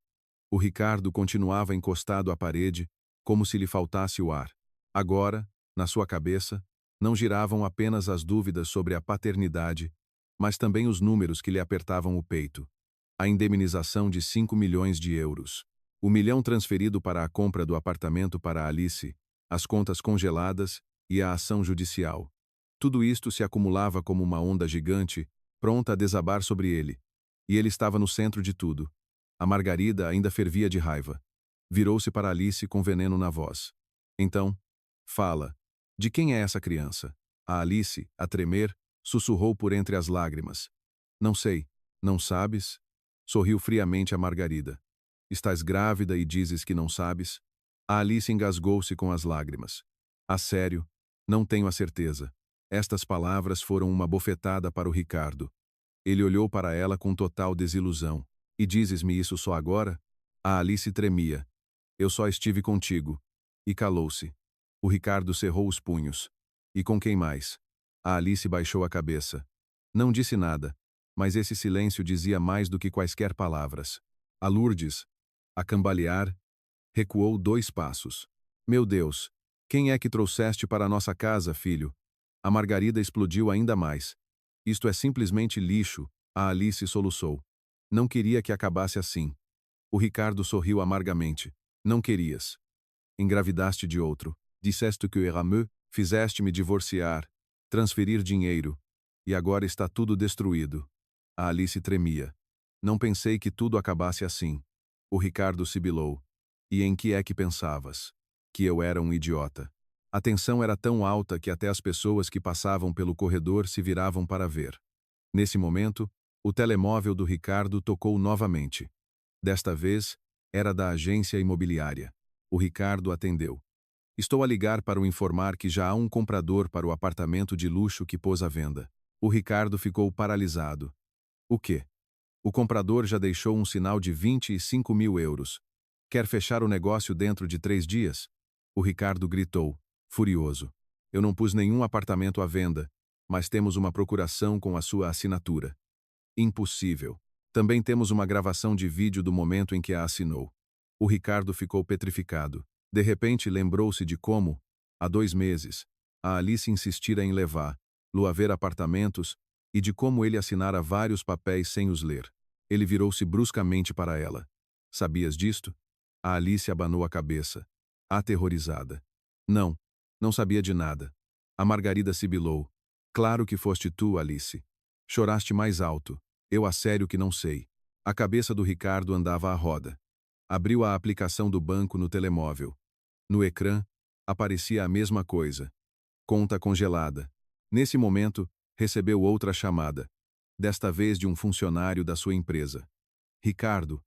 O Ricardo continuava encostado à parede, como se lhe faltasse o ar. Agora, na sua cabeça, não giravam apenas as dúvidas sobre a paternidade, mas também os números que lhe apertavam o peito. A indemnização de 5 milhões de euros. O milhão transferido para a compra do apartamento para Alice, as contas congeladas e a ação judicial. Tudo isto se acumulava como uma onda gigante, pronta a desabar sobre ele. E ele estava no centro de tudo. A Margarida ainda fervia de raiva. Virou-se para Alice com veneno na voz. Então, fala. De quem é essa criança? A Alice, a tremer, sussurrou por entre as lágrimas. Não sei. Não sabes? Sorriu friamente a Margarida. Estás grávida e dizes que não sabes? A Alice engasgou-se com as lágrimas. A sério, não tenho a certeza. Estas palavras foram uma bofetada para o Ricardo. Ele olhou para ela com total desilusão. E dizes-me isso só agora? A Alice tremia. Eu só estive contigo. E calou-se. O Ricardo cerrou os punhos. E com quem mais? A Alice baixou a cabeça. Não disse nada, mas esse silêncio dizia mais do que quaisquer palavras. A Lourdes, a cambalear, recuou 2 passos. Meu Deus, quem é que trouxeste para a nossa casa, filho? A Margarida explodiu ainda mais. Isto é simplesmente lixo, a Alice soluçou. Não queria que acabasse assim. O Ricardo sorriu amargamente. Não querias. Engravidaste de outro. Disseste que era meu, fizeste-me divorciar, transferir dinheiro. E agora está tudo destruído. A Alice tremia. Não pensei que tudo acabasse assim. O Ricardo sibilou. E em que é que pensavas? Que eu era um idiota. A tensão era tão alta que até as pessoas que passavam pelo corredor se viravam para ver. Nesse momento, O telemóvel do Ricardo tocou novamente. Desta vez, era da agência imobiliária. O Ricardo atendeu. Estou a ligar para o informar que já há um comprador para o apartamento de luxo que pôs à venda. O Ricardo ficou paralisado. O quê? O comprador já deixou um sinal de 25 mil euros. Quer fechar o negócio dentro de 3 dias? O Ricardo gritou, furioso. Eu não pus nenhum apartamento à venda, mas temos uma procuração com a sua assinatura. Impossível. Também temos uma gravação de vídeo do momento em que a assinou. O Ricardo ficou petrificado. De repente lembrou-se de como, há 2 meses, a Alice insistira em levá-lo a ver apartamentos e de como ele assinara vários papéis sem os ler. Ele virou-se bruscamente para ela. Sabias disto? A Alice abanou a cabeça, aterrorizada. Não, não sabia de nada. A Margarida sibilou. Claro que foste tu, Alice. Choraste mais alto. Eu a sério que não sei. A cabeça do Ricardo andava à roda. Abriu a aplicação do banco no telemóvel. No ecrã, aparecia a mesma coisa. Conta congelada. Nesse momento, recebeu outra chamada. Desta vez de um funcionário da sua empresa. Ricardo,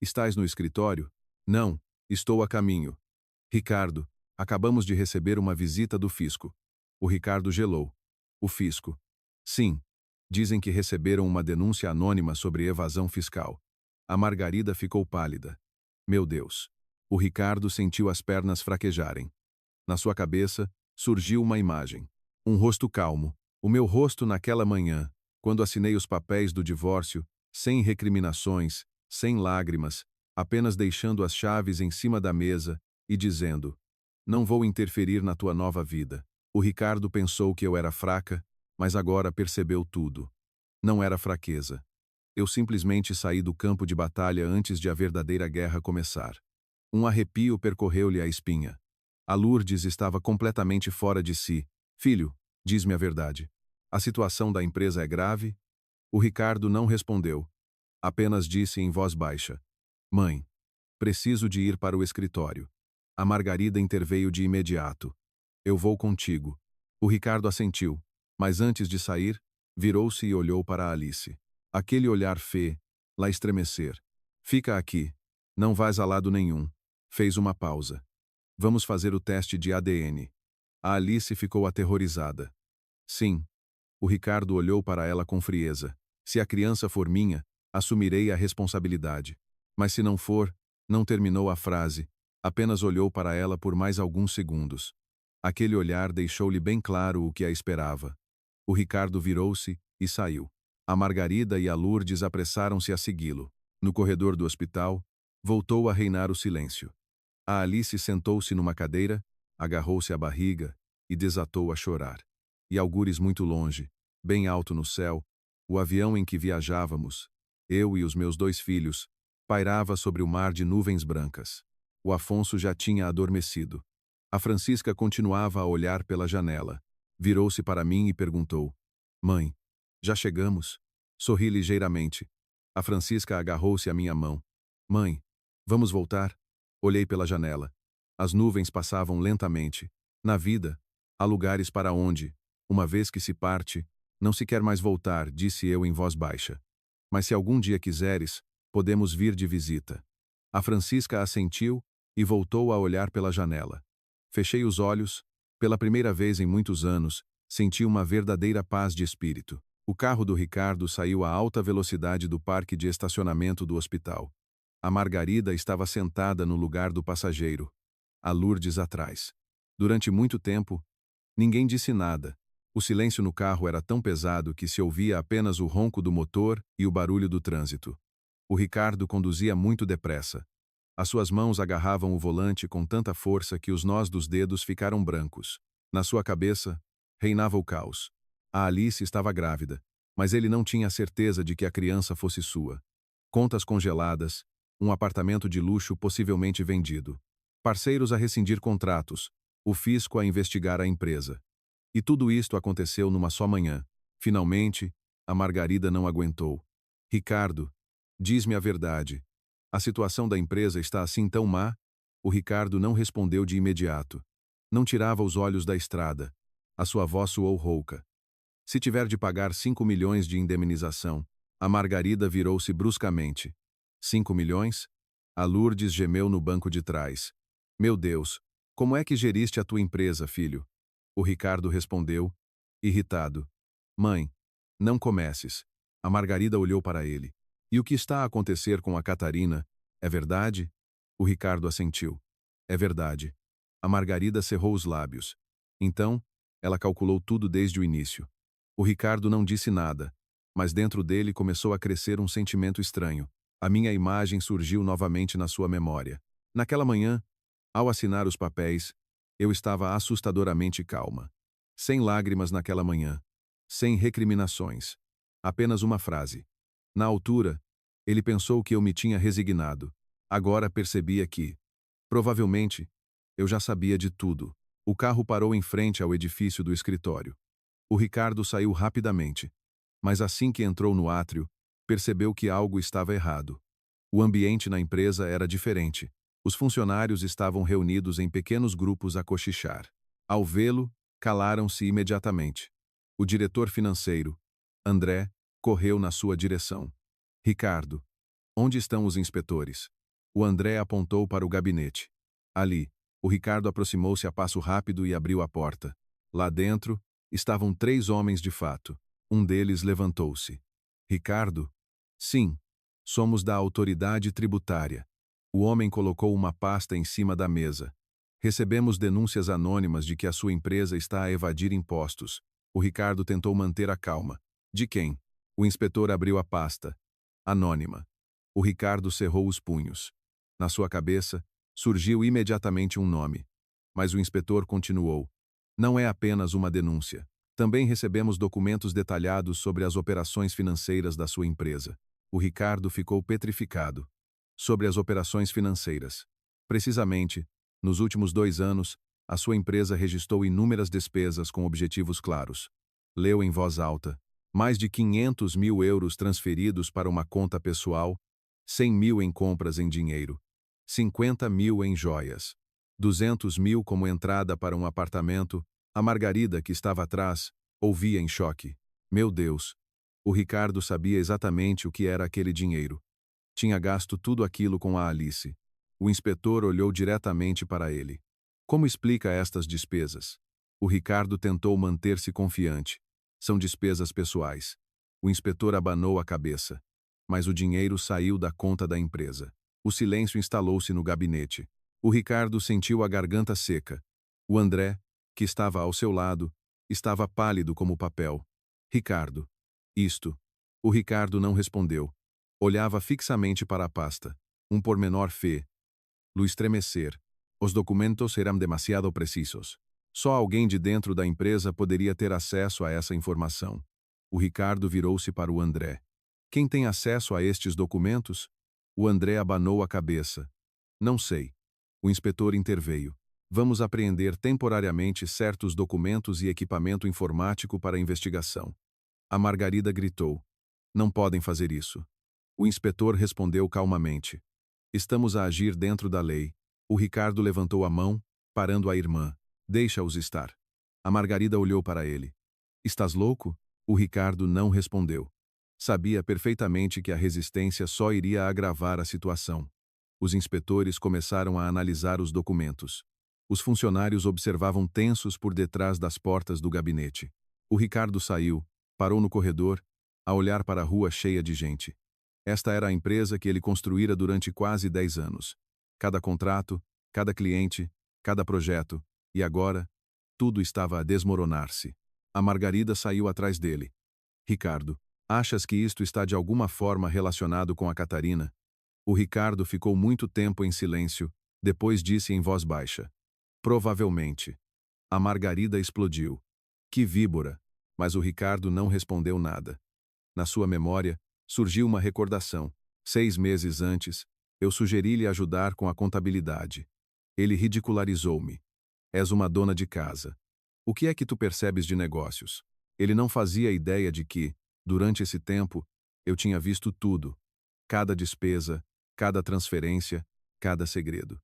estás no escritório? Não, estou a caminho. Ricardo, acabamos de receber uma visita do fisco. O Ricardo gelou. O fisco. Sim. Dizem que receberam uma denúncia anônima sobre evasão fiscal. A Margarida ficou pálida. Meu Deus. O Ricardo sentiu as pernas fraquejarem. Na sua cabeça, surgiu uma imagem. Um rosto calmo. O meu rosto naquela manhã, quando assinei os papéis do divórcio, sem recriminações, sem lágrimas, apenas deixando as chaves em cima da mesa e dizendo: não vou interferir na tua nova vida. O Ricardo pensou que eu era fraca, mas agora percebeu tudo. Não era fraqueza. Eu simplesmente saí do campo de batalha antes de a verdadeira guerra começar. Um arrepio percorreu-lhe a espinha. A Lourdes estava completamente fora de si. Filho, diz-me a verdade. A situação da empresa é grave? O Ricardo não respondeu. Apenas disse em voz baixa: Mãe, preciso de ir para o escritório. A Margarida interveio de imediato. Eu vou contigo. O Ricardo assentiu, mas antes de sair, virou-se e olhou para Alice. Aquele olhar fê-la estremecer. Fica aqui. Não vais a lado nenhum. Fez uma pausa. Vamos fazer o teste de ADN. A Alice ficou aterrorizada. Sim. O Ricardo olhou para ela com frieza. Se a criança for minha, assumirei a responsabilidade. Mas se não for, não terminou a frase, apenas olhou para ela por mais alguns segundos. Aquele olhar deixou-lhe bem claro o que a esperava. O Ricardo virou-se e saiu. A Margarida e a Lourdes apressaram-se a segui-lo. No corredor do hospital, voltou a reinar o silêncio. A Alice sentou-se numa cadeira, agarrou-se à barriga e desatou a chorar. E algures muito longe, bem alto no céu, o avião em que viajávamos, eu e os meus 2 filhos, pairava sobre o mar de nuvens brancas. O Afonso já tinha adormecido. A Francisca continuava a olhar pela janela. Virou-se para mim e perguntou: Mãe, já chegamos? Sorri ligeiramente. A Francisca agarrou-se à minha mão. Mãe, vamos voltar? Olhei pela janela. As nuvens passavam lentamente. Na vida, há lugares para onde, uma vez que se parte, não se quer mais voltar, disse eu em voz baixa. Mas se algum dia quiseres, podemos vir de visita. A Francisca assentiu e voltou a olhar pela janela. Fechei os olhos. Pela primeira vez em muitos anos, senti uma verdadeira paz de espírito. O carro do Ricardo saiu a alta velocidade do parque de estacionamento do hospital. A Margarida estava sentada no lugar do passageiro. A Lourdes atrás. Durante muito tempo, ninguém disse nada. O silêncio no carro era tão pesado que se ouvia apenas o ronco do motor e o barulho do trânsito. O Ricardo conduzia muito depressa. As suas mãos agarravam o volante com tanta força que os nós dos dedos ficaram brancos. Na sua cabeça, reinava o caos. A Alice estava grávida, mas ele não tinha certeza de que a criança fosse sua. Contas congeladas, um apartamento de luxo possivelmente vendido. Parceiros a rescindir contratos, o fisco a investigar a empresa. E tudo isto aconteceu numa só manhã. Finalmente, a Margarida não aguentou. Ricardo, diz-me a verdade. A situação da empresa está assim tão má? O Ricardo não respondeu de imediato. Não tirava os olhos da estrada. A sua voz soou rouca. Se tiver de pagar 5 milhões de indemnização, A Margarida virou-se bruscamente. 5 milhões? A Lourdes gemeu no banco de trás. Meu Deus, como é que geriste a tua empresa, filho? O Ricardo respondeu, irritado. Mãe, não comeces. A Margarida olhou para ele. E o que está a acontecer com a Catarina? É verdade? O Ricardo assentiu. É verdade. A Margarida cerrou os lábios. Então, ela calculou tudo desde o início. O Ricardo não disse nada, mas dentro dele começou a crescer um sentimento estranho. A minha imagem surgiu novamente na sua memória. Naquela manhã, ao assinar os papéis, eu estava assustadoramente calma. Sem lágrimas naquela manhã. Sem recriminações. Apenas uma frase. Na altura, ele pensou que eu me tinha resignado. Agora percebia que, provavelmente, eu já sabia de tudo. O carro parou em frente ao edifício do escritório. O Ricardo saiu rapidamente, mas assim que entrou no átrio, percebeu que algo estava errado. O ambiente na empresa era diferente. Os funcionários estavam reunidos em pequenos grupos a cochichar. Ao vê-lo, calaram-se imediatamente. O diretor financeiro, André, correu na sua direção. Ricardo, onde estão os inspetores? O André apontou para o gabinete. Ali, o Ricardo aproximou-se a passo rápido e abriu a porta. Lá dentro, estavam 3 homens de fato. Um deles levantou-se. Ricardo? Sim, somos da autoridade tributária. O homem colocou uma pasta em cima da mesa. Recebemos denúncias anônimas de que a sua empresa está a evadir impostos. O Ricardo tentou manter a calma. De quem? O inspetor abriu a pasta. Anônima. O Ricardo cerrou os punhos. Na sua cabeça, surgiu imediatamente um nome. Mas o inspetor continuou. Não é apenas uma denúncia. Também recebemos documentos detalhados sobre as operações financeiras da sua empresa. O Ricardo ficou petrificado. Sobre as operações financeiras. Precisamente, nos últimos 2 anos, a sua empresa registrou inúmeras despesas com objetivos claros. Leu em voz alta. Mais de 500 mil euros transferidos para uma conta pessoal, 100 mil em compras em dinheiro, 50 mil em joias, 200 mil como entrada para um apartamento. A Margarida, que estava atrás, ouvia em choque. Meu Deus! O Ricardo sabia exatamente o que era aquele dinheiro. Tinha gasto tudo aquilo com a Alice. O inspetor olhou diretamente para ele. Como explica estas despesas? O Ricardo tentou manter-se confiante. São despesas pessoais. O inspetor abanou a cabeça. Mas o dinheiro saiu da conta da empresa. O silêncio instalou-se no gabinete. O Ricardo sentiu a garganta seca. O André, que estava ao seu lado, estava pálido como papel. Ricardo. Isto. O Ricardo não respondeu. Olhava fixamente para a pasta. Um pormenor fê-lo estremecer. Os documentos eram demasiado precisos. Só alguém de dentro da empresa poderia ter acesso a essa informação. O Ricardo virou-se para o André. Quem tem acesso a estes documentos? O André abanou a cabeça. Não sei. O inspetor interveio. Vamos apreender temporariamente certos documentos e equipamento informático para a investigação. A Margarida gritou. Não podem fazer isso. O inspetor respondeu calmamente. Estamos a agir dentro da lei. O Ricardo levantou a mão, parando a irmã. Deixa-os estar. A Margarida olhou para ele. Estás louco? O Ricardo não respondeu. Sabia perfeitamente que a resistência só iria agravar a situação. Os inspetores começaram a analisar os documentos. Os funcionários observavam tensos por detrás das portas do gabinete. O Ricardo saiu, parou no corredor, a olhar para a rua cheia de gente. Esta era a empresa que ele construíra durante quase 10 anos. Cada contrato, cada cliente, cada projeto, e agora, tudo estava a desmoronar-se. A Margarida saiu atrás dele. Ricardo, achas que isto está de alguma forma relacionado com a Catarina? O Ricardo ficou muito tempo em silêncio, depois disse em voz baixa. Provavelmente. A Margarida explodiu. Que víbora! Mas o Ricardo não respondeu nada. Na sua memória, surgiu uma recordação. 6 meses antes, eu sugeri-lhe ajudar com a contabilidade. Ele ridicularizou-me. És uma dona de casa. O que é que tu percebes de negócios? Ele não fazia ideia de que, durante esse tempo, eu tinha visto tudo. Cada despesa, cada transferência, cada segredo.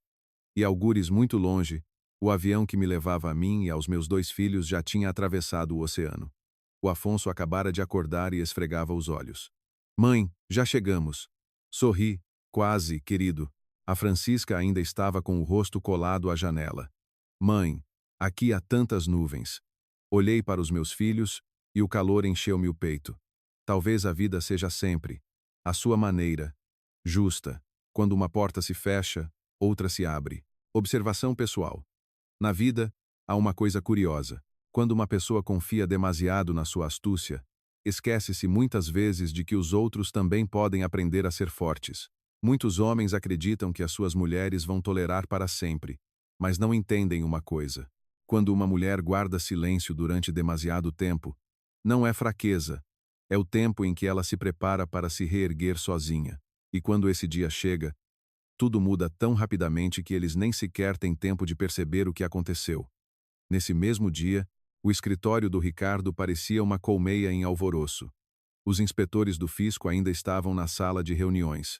E algures muito longe, o avião que me levava a mim e aos meus 2 filhos já tinha atravessado o oceano. O Afonso acabara de acordar e esfregava os olhos. Mãe, já chegamos. Sorri, quase, querido. A Francisca ainda estava com o rosto colado à janela. Mãe, aqui há tantas nuvens. Olhei para os meus filhos e o calor encheu-me o peito. Talvez a vida seja sempre, à sua maneira, justa. Quando uma porta se fecha, outra se abre. Observação pessoal. Na vida, há uma coisa curiosa. Quando uma pessoa confia demasiado na sua astúcia, esquece-se muitas vezes de que os outros também podem aprender a ser fortes. Muitos homens acreditam que as suas mulheres vão tolerar para sempre, mas não entendem uma coisa. Quando uma mulher guarda silêncio durante demasiado tempo, não é fraqueza, é o tempo em que ela se prepara para se reerguer sozinha. E quando esse dia chega, tudo muda tão rapidamente que eles nem sequer têm tempo de perceber o que aconteceu. Nesse mesmo dia, o escritório do Ricardo parecia uma colmeia em alvoroço. Os inspetores do fisco ainda estavam na sala de reuniões.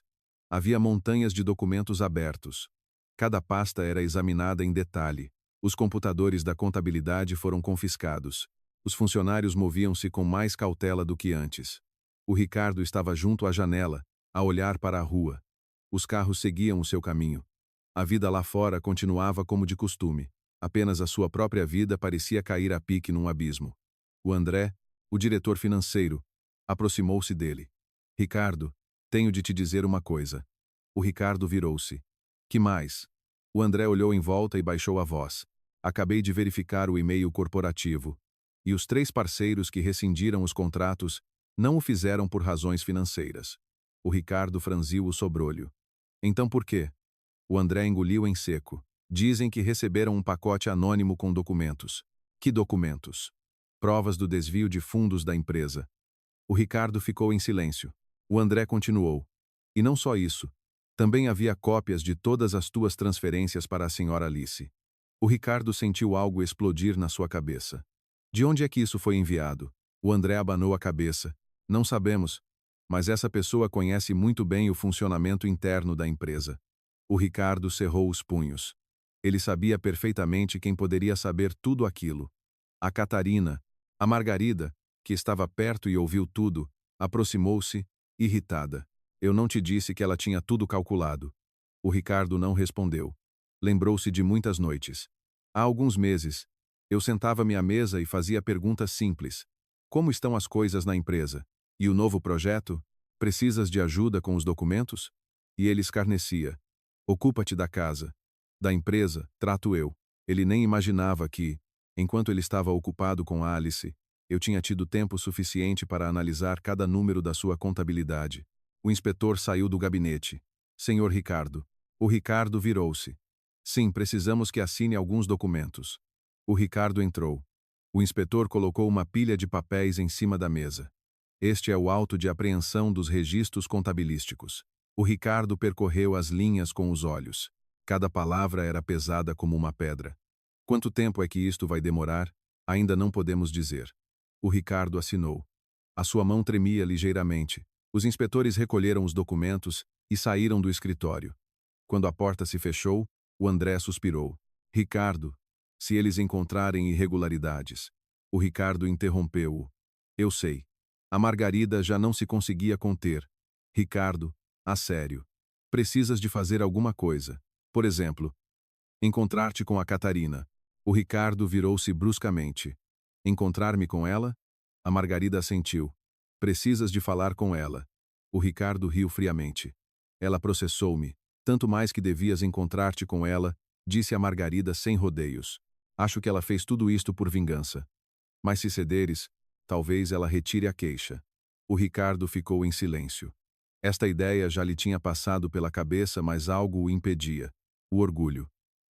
Havia montanhas de documentos abertos. Cada pasta era examinada em detalhe. Os computadores da contabilidade foram confiscados. Os funcionários moviam-se com mais cautela do que antes. O Ricardo estava junto à janela, a olhar para a rua. Os carros seguiam o seu caminho. A vida lá fora continuava como de costume. Apenas a sua própria vida parecia cair a pique num abismo. O André, o diretor financeiro, aproximou-se dele. Ricardo, tenho de te dizer uma coisa. O Ricardo virou-se. Que mais? O André olhou em volta e baixou a voz. Acabei de verificar o e-mail corporativo. E os 3 parceiros que rescindiram os contratos não o fizeram por razões financeiras. O Ricardo franziu o sobrolho. Então por quê? O André engoliu em seco. Dizem que receberam um pacote anônimo com documentos. Que documentos? Provas do desvio de fundos da empresa. O Ricardo ficou em silêncio. O André continuou. E não só isso. Também havia cópias de todas as tuas transferências para a senhora Alice. O Ricardo sentiu algo explodir na sua cabeça. De onde é que isso foi enviado? O André abanou a cabeça. Não sabemos. Mas essa pessoa conhece muito bem o funcionamento interno da empresa. O Ricardo cerrou os punhos. Ele sabia perfeitamente quem poderia saber tudo aquilo. A Catarina, a Margarida, que estava perto e ouviu tudo, aproximou-se, irritada. Eu não te disse que ela tinha tudo calculado. O Ricardo não respondeu. Lembrou-se de muitas noites. Há alguns meses, eu sentava-me à mesa e fazia perguntas simples. Como estão as coisas na empresa? E o novo projeto? Precisas de ajuda com os documentos? E ele escarnecia. Ocupa-te da casa. Da empresa, trato eu. Ele nem imaginava que, enquanto ele estava ocupado com Alice, eu tinha tido tempo suficiente para analisar cada número da sua contabilidade. O inspetor saiu do gabinete. Senhor Ricardo. O Ricardo virou-se. Sim, precisamos que assine alguns documentos. O Ricardo entrou. O inspetor colocou uma pilha de papéis em cima da mesa. Este é o auto de apreensão dos registros contabilísticos. O Ricardo percorreu as linhas com os olhos. Cada palavra era pesada como uma pedra. Quanto tempo é que isto vai demorar? Ainda não podemos dizer. O Ricardo assinou. A sua mão tremia ligeiramente. Os inspetores recolheram os documentos e saíram do escritório. Quando a porta se fechou, o André suspirou. Ricardo, se eles encontrarem irregularidades. O Ricardo interrompeu-o. Eu sei. A Margarida já não se conseguia conter. Ricardo, a sério. Precisas de fazer alguma coisa. Por exemplo, encontrar-te com a Catarina. O Ricardo virou-se bruscamente. Encontrar-me com ela? A Margarida assentiu. Precisas de falar com ela. O Ricardo riu friamente. Ela processou-me. Tanto mais que devias encontrar-te com ela, disse a Margarida sem rodeios. Acho que ela fez tudo isto por vingança. Mas se cederes, talvez ela retire a queixa. O Ricardo ficou em silêncio. Esta ideia já lhe tinha passado pela cabeça, mas algo o impedia. O orgulho.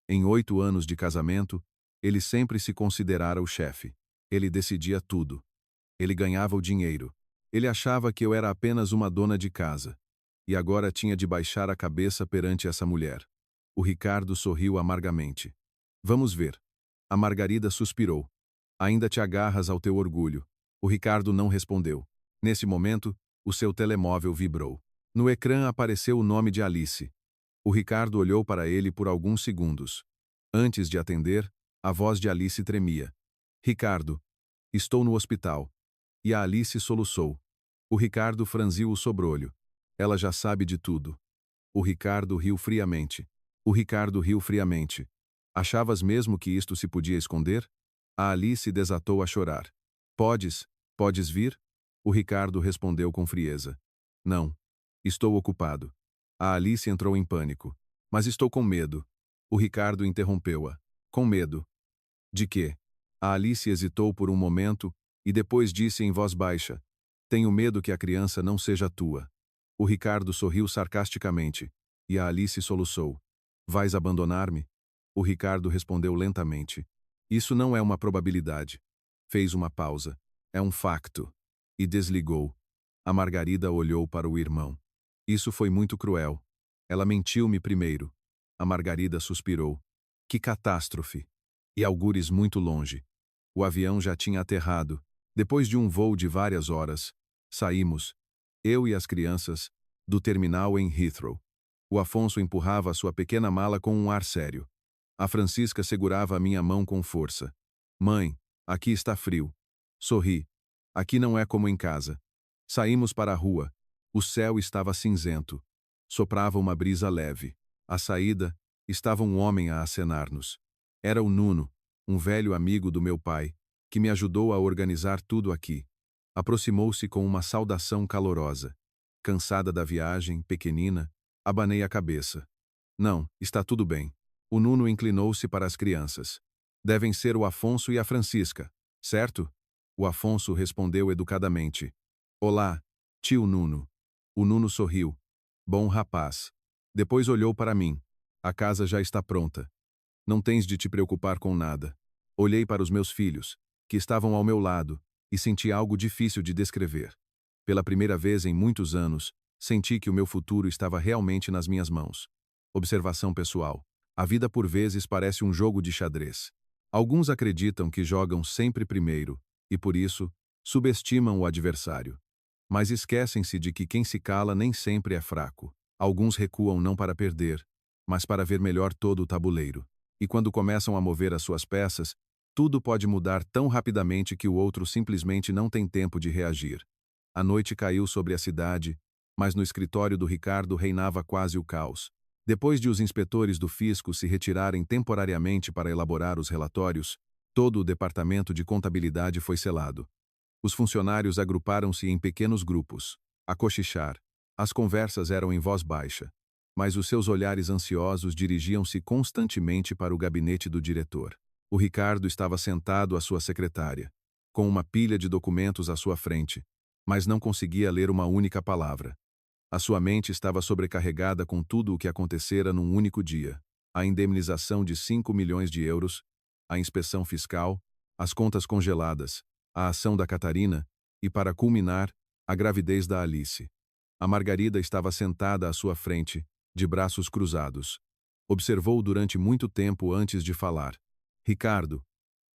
Em 8 anos de casamento, ele sempre se considerara o chefe. Ele decidia tudo. Ele ganhava o dinheiro. Ele achava que eu era apenas uma dona de casa. E agora tinha de baixar a cabeça perante essa mulher. O Ricardo sorriu amargamente. Vamos ver. A Margarida suspirou. Ainda te agarras ao teu orgulho. O Ricardo não respondeu. Nesse momento, o seu telemóvel vibrou. No ecrã apareceu o nome de Alice. O Ricardo olhou para ele por alguns segundos. Antes de atender, a voz de Alice tremia. Ricardo, estou no hospital. E a Alice soluçou. O Ricardo franziu o sobrolho. Ela já sabe de tudo. O Ricardo riu friamente. O Ricardo riu friamente. Achavas mesmo que isto se podia esconder? A Alice desatou a chorar. Podes vir? O Ricardo respondeu com frieza. Não. Estou ocupado. A Alice entrou em pânico. Mas estou com medo. O Ricardo interrompeu-a. Com medo. De quê? A Alice hesitou por um momento e depois disse em voz baixa: Tenho medo que a criança não seja tua. O Ricardo sorriu sarcasticamente e a Alice soluçou. Vais abandonar-me? O Ricardo respondeu lentamente. Isso não é uma probabilidade. Fez uma pausa. É um facto. E desligou. A Margarida olhou para o irmão. Isso foi muito cruel. Ela mentiu-me primeiro. A Margarida suspirou. Que catástrofe! E algures muito longe. O avião já tinha aterrado. Depois de um voo de várias horas, saímos, eu e as crianças, do terminal em Heathrow. O Afonso empurrava a sua pequena mala com um ar sério. A Francisca segurava a minha mão com força. Mãe, aqui está frio. Sorri. Aqui não é como em casa. Saímos para a rua. O céu estava cinzento. Soprava uma brisa leve. À saída, estava um homem a acenar-nos. Era o Nuno, um velho amigo do meu pai, que me ajudou a organizar tudo aqui. Aproximou-se com uma saudação calorosa. Cansada da viagem, pequenina, abanei a cabeça. Não, está tudo bem. O Nuno inclinou-se para as crianças. Devem ser o Afonso e a Francisca, certo? O Afonso respondeu educadamente. Olá, tio Nuno. O Nuno sorriu. Bom rapaz. Depois olhou para mim. A casa já está pronta. Não tens de te preocupar com nada. Olhei para os meus filhos, que estavam ao meu lado, e senti algo difícil de descrever. Pela primeira vez em muitos anos, senti que o meu futuro estava realmente nas minhas mãos. Observação pessoal. A vida por vezes parece um jogo de xadrez. Alguns acreditam que jogam sempre primeiro, e por isso, subestimam o adversário. Mas esquecem-se de que quem se cala nem sempre é fraco. Alguns recuam não para perder, mas para ver melhor todo o tabuleiro. E quando começam a mover as suas peças, tudo pode mudar tão rapidamente que o outro simplesmente não tem tempo de reagir. A noite caiu sobre a cidade, mas no escritório do Ricardo reinava quase o caos. Depois de os inspetores do fisco se retirarem temporariamente para elaborar os relatórios, todo o departamento de contabilidade foi selado. Os funcionários agruparam-se em pequenos grupos, a cochichar. As conversas eram em voz baixa, mas os seus olhares ansiosos dirigiam-se constantemente para o gabinete do diretor. O Ricardo estava sentado à sua secretária, com uma pilha de documentos à sua frente, mas não conseguia ler uma única palavra. A sua mente estava sobrecarregada com tudo o que acontecera num único dia. A indemnização de 5 milhões de euros, a inspeção fiscal, as contas congeladas, a ação da Catarina e, para culminar, a gravidez da Alice. A Margarida estava sentada à sua frente, de braços cruzados. Observou durante muito tempo antes de falar. Ricardo.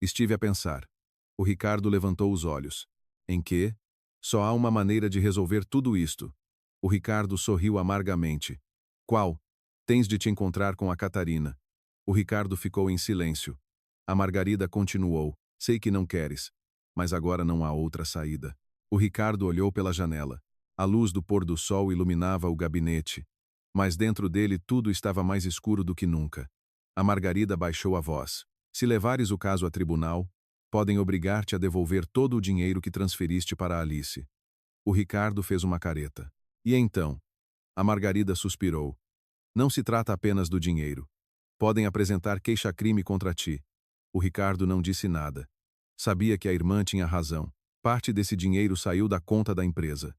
Estive a pensar. O Ricardo levantou os olhos. Em que? Só há uma maneira de resolver tudo isto. O Ricardo sorriu amargamente. Qual? Tens de te encontrar com a Catarina. O Ricardo ficou em silêncio. A Margarida continuou. Sei que não queres, mas agora não há outra saída. O Ricardo olhou pela janela. A luz do pôr do sol iluminava o gabinete, mas dentro dele tudo estava mais escuro do que nunca. A Margarida baixou a voz. Se levares o caso a tribunal, podem obrigar-te a devolver todo o dinheiro que transferiste para Alice. O Ricardo fez uma careta. E então? A Margarida suspirou. Não se trata apenas do dinheiro. Podem apresentar queixa-crime contra ti. O Ricardo não disse nada. Sabia que a irmã tinha razão. Parte desse dinheiro saiu da conta da empresa.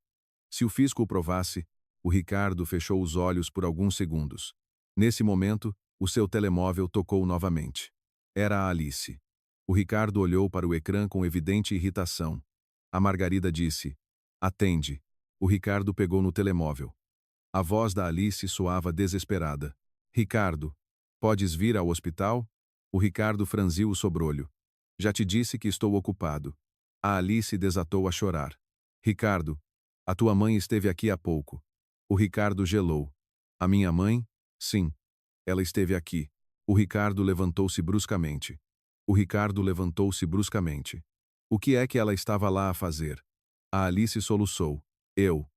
Se o fisco o provasse, o Ricardo fechou os olhos por alguns segundos. Nesse momento, o seu telemóvel tocou novamente. Era a Alice. O Ricardo olhou para o ecrã com evidente irritação. A Margarida disse: Atende. O Ricardo pegou no telemóvel. A voz da Alice soava desesperada. Ricardo, podes vir ao hospital? O Ricardo franziu o sobrolho. Já te disse que estou ocupado. A Alice desatou a chorar. Ricardo, a tua mãe esteve aqui há pouco. O Ricardo gelou. A minha mãe? Sim. Ela esteve aqui. O Ricardo levantou-se bruscamente. O Ricardo levantou-se bruscamente. O que é que ela estava lá a fazer? A Alice soluçou. Eu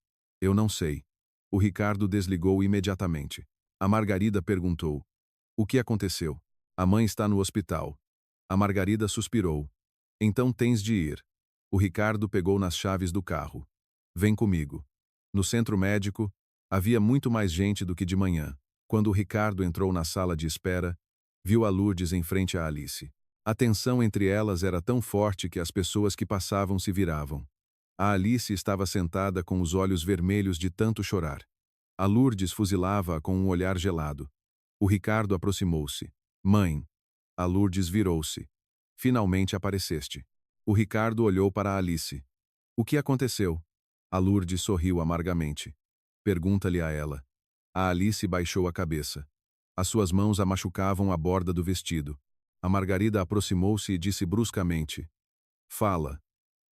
não sei. O Ricardo desligou imediatamente. A Margarida perguntou: o que aconteceu? A mãe está no hospital. A Margarida suspirou. Então tens de ir. O Ricardo pegou nas chaves do carro. Vem comigo. No centro médico, havia muito mais gente do que de manhã. Quando o Ricardo entrou na sala de espera, viu a Lourdes em frente a Alice. A tensão entre elas era tão forte que as pessoas que passavam se viravam. A Alice estava sentada com os olhos vermelhos de tanto chorar. A Lourdes fuzilava-a com um olhar gelado. O Ricardo aproximou-se. Mãe. A Lourdes virou-se. Finalmente apareceste. O Ricardo olhou para a Alice. O que aconteceu? A Lourdes sorriu amargamente. Pergunta-lhe a ela. A Alice baixou a cabeça. As suas mãos a machucavam a borda do vestido. A Margarida aproximou-se e disse bruscamente: Fala.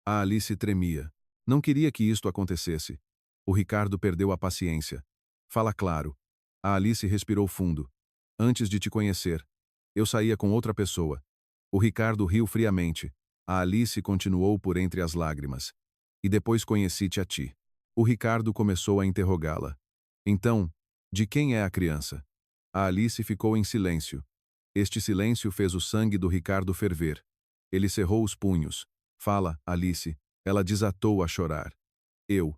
A Alice tremia. Não queria que isto acontecesse. O Ricardo perdeu a paciência. Fala claro. A Alice respirou fundo. Antes de te conhecer, eu saía com outra pessoa. O Ricardo riu friamente. A Alice continuou por entre as lágrimas. E depois conheci-te a ti. O Ricardo começou a interrogá-la. Então, de quem é a criança? A Alice ficou em silêncio. Este silêncio fez o sangue do Ricardo ferver. Ele cerrou os punhos. Fala, Alice. Ela desatou a chorar. Eu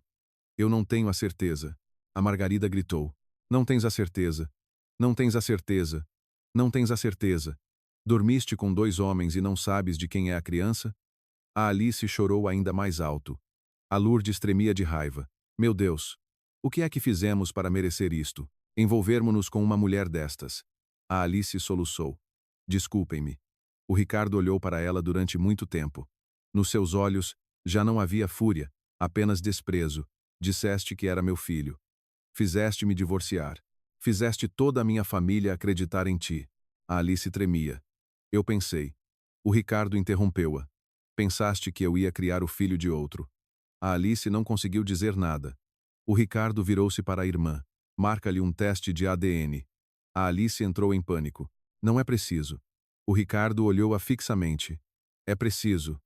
não tenho a certeza. A Margarida gritou. Não tens a certeza. Não tens a certeza. Não tens a certeza. Dormiste com 2 homens e não sabes de quem é a criança? A Alice chorou ainda mais alto. A Lourdes tremia de raiva. Meu Deus! O que é que fizemos para merecer isto? Envolvermo-nos com uma mulher destas. A Alice soluçou. Desculpem-me. O Ricardo olhou para ela durante muito tempo. Nos seus olhos, já não havia fúria, apenas desprezo. Disseste que era meu filho. Fizeste-me divorciar. Fizeste toda a minha família acreditar em ti. A Alice tremia. Eu pensei. O Ricardo interrompeu-a. Pensaste que eu ia criar o filho de outro. A Alice não conseguiu dizer nada. O Ricardo virou-se para a irmã. Marca-lhe um teste de ADN. A Alice entrou em pânico. Não é preciso. O Ricardo olhou-a fixamente. É preciso.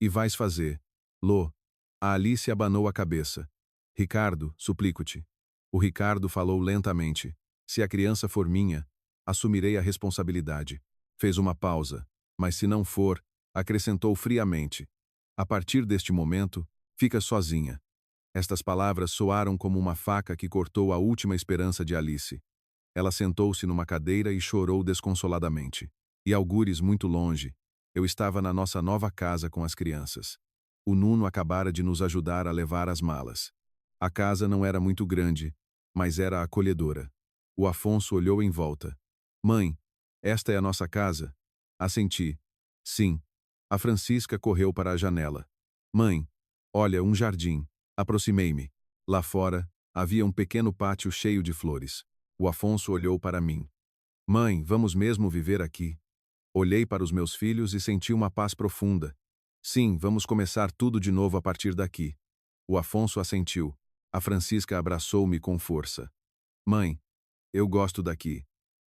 E vais fazer. Lô. A Alice abanou a cabeça. Ricardo, suplico-te. O Ricardo falou lentamente. Se a criança for minha, assumirei a responsabilidade. Fez uma pausa. Mas se não for, acrescentou friamente. A partir deste momento, fica sozinha. Estas palavras soaram como uma faca que cortou a última esperança de Alice. Ela sentou-se numa cadeira e chorou desconsoladamente. E algures muito longe, eu estava na nossa nova casa com as crianças. O Nuno acabara de nos ajudar a levar as malas. A casa não era muito grande, mas era acolhedora. O Afonso olhou em volta. Mãe, esta é a nossa casa? Assenti. Sim. A Francisca correu para a janela. Mãe, olha, um jardim. Aproximei-me. Lá fora, havia um pequeno pátio cheio de flores. O Afonso olhou para mim. Mãe, vamos mesmo viver aqui? Olhei para os meus filhos e senti uma paz profunda. Sim, vamos começar tudo de novo a partir daqui. O Afonso assentiu. A Francisca abraçou-me com força. Mãe, eu gosto daqui.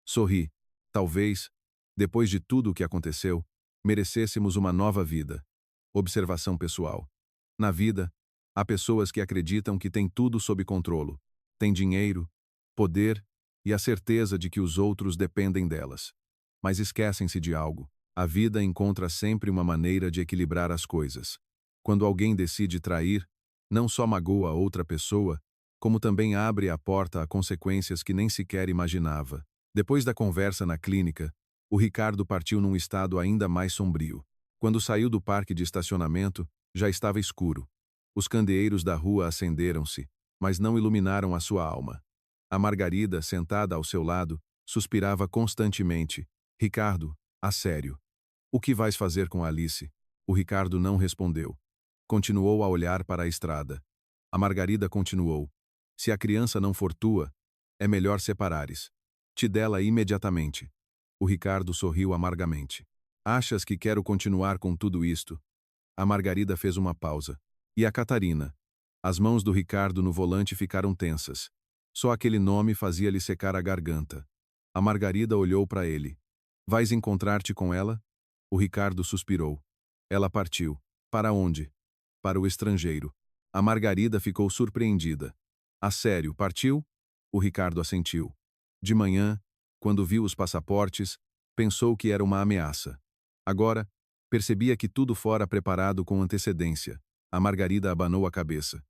Sorri. Talvez, depois de tudo o que aconteceu, merecêssemos uma nova vida. Observação pessoal. Na vida, há pessoas que acreditam que têm tudo sob controle. Têm dinheiro, poder e a certeza de que os outros dependem delas. Mas esquecem-se de algo. A vida encontra sempre uma maneira de equilibrar as coisas. Quando alguém decide trair, não só magoa outra pessoa, como também abre a porta a consequências que nem sequer imaginava. Depois da conversa na clínica, o Ricardo partiu num estado ainda mais sombrio. Quando saiu do parque de estacionamento, já estava escuro. Os candeeiros da rua acenderam-se, mas não iluminaram a sua alma. A Margarida, sentada ao seu lado, suspirava constantemente. Ricardo, a sério. O que vais fazer com Alice? O Ricardo não respondeu. Continuou a olhar para a estrada. A Margarida continuou. Se a criança não for tua, é melhor separares. Te dela imediatamente. O Ricardo sorriu amargamente. Achas que quero continuar com tudo isto? A Margarida fez uma pausa. E a Catarina? As mãos do Ricardo no volante ficaram tensas. Só aquele nome fazia-lhe secar a garganta. A Margarida olhou para ele. Vais encontrar-te com ela? O Ricardo suspirou. Ela partiu. Para onde? Para o estrangeiro. A Margarida ficou surpreendida. A sério, partiu? O Ricardo assentiu. De manhã, quando viu os passaportes, pensou que era uma ameaça. Agora, percebia que tudo fora preparado com antecedência. A Margarida abanou a cabeça.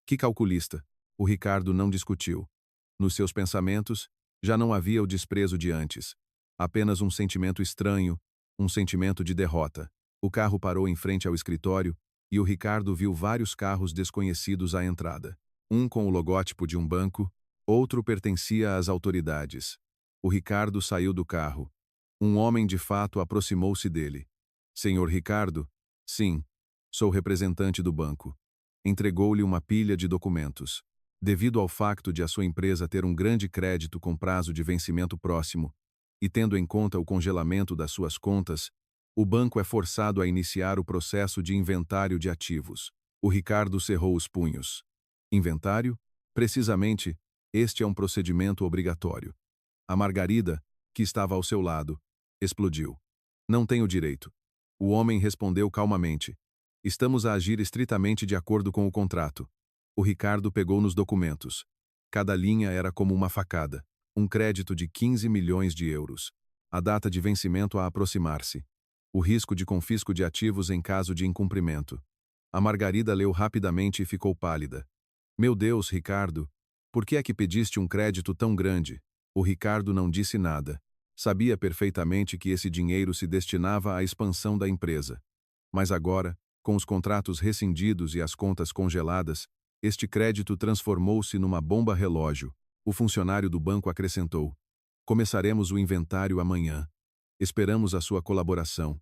Que calculista! O Ricardo não discutiu. Nos seus pensamentos, já não havia o desprezo de antes. Apenas um sentimento estranho, um sentimento de derrota. O carro parou em frente ao escritório e o Ricardo viu vários carros desconhecidos à entrada. Um com o logótipo de um banco, outro pertencia às autoridades. O Ricardo saiu do carro. Um homem de fato aproximou-se dele. Senhor Ricardo? Sim, sou representante do banco. Entregou-lhe uma pilha de documentos. Devido ao facto de a sua empresa ter um grande crédito com prazo de vencimento próximo, e tendo em conta o congelamento das suas contas, o banco é forçado a iniciar o processo de inventário de ativos. O Ricardo cerrou os punhos. Inventário? Precisamente, este é um procedimento obrigatório. A Margarida, que estava ao seu lado, explodiu. Não tenho direito. O homem respondeu calmamente. Estamos a agir estritamente de acordo com o contrato. O Ricardo pegou nos documentos. Cada linha era como uma facada. Um crédito de 15 milhões de euros. A data de vencimento a aproximar-se. O risco de confisco de ativos em caso de incumprimento. A Margarida leu rapidamente e ficou pálida. Meu Deus, Ricardo, por que é que pediste um crédito tão grande? O Ricardo não disse nada. Sabia perfeitamente que esse dinheiro se destinava à expansão da empresa. Mas agora, com os contratos rescindidos e as contas congeladas, este crédito transformou-se numa bomba relógio. O funcionário do banco acrescentou. Começaremos o inventário amanhã. Esperamos a sua colaboração.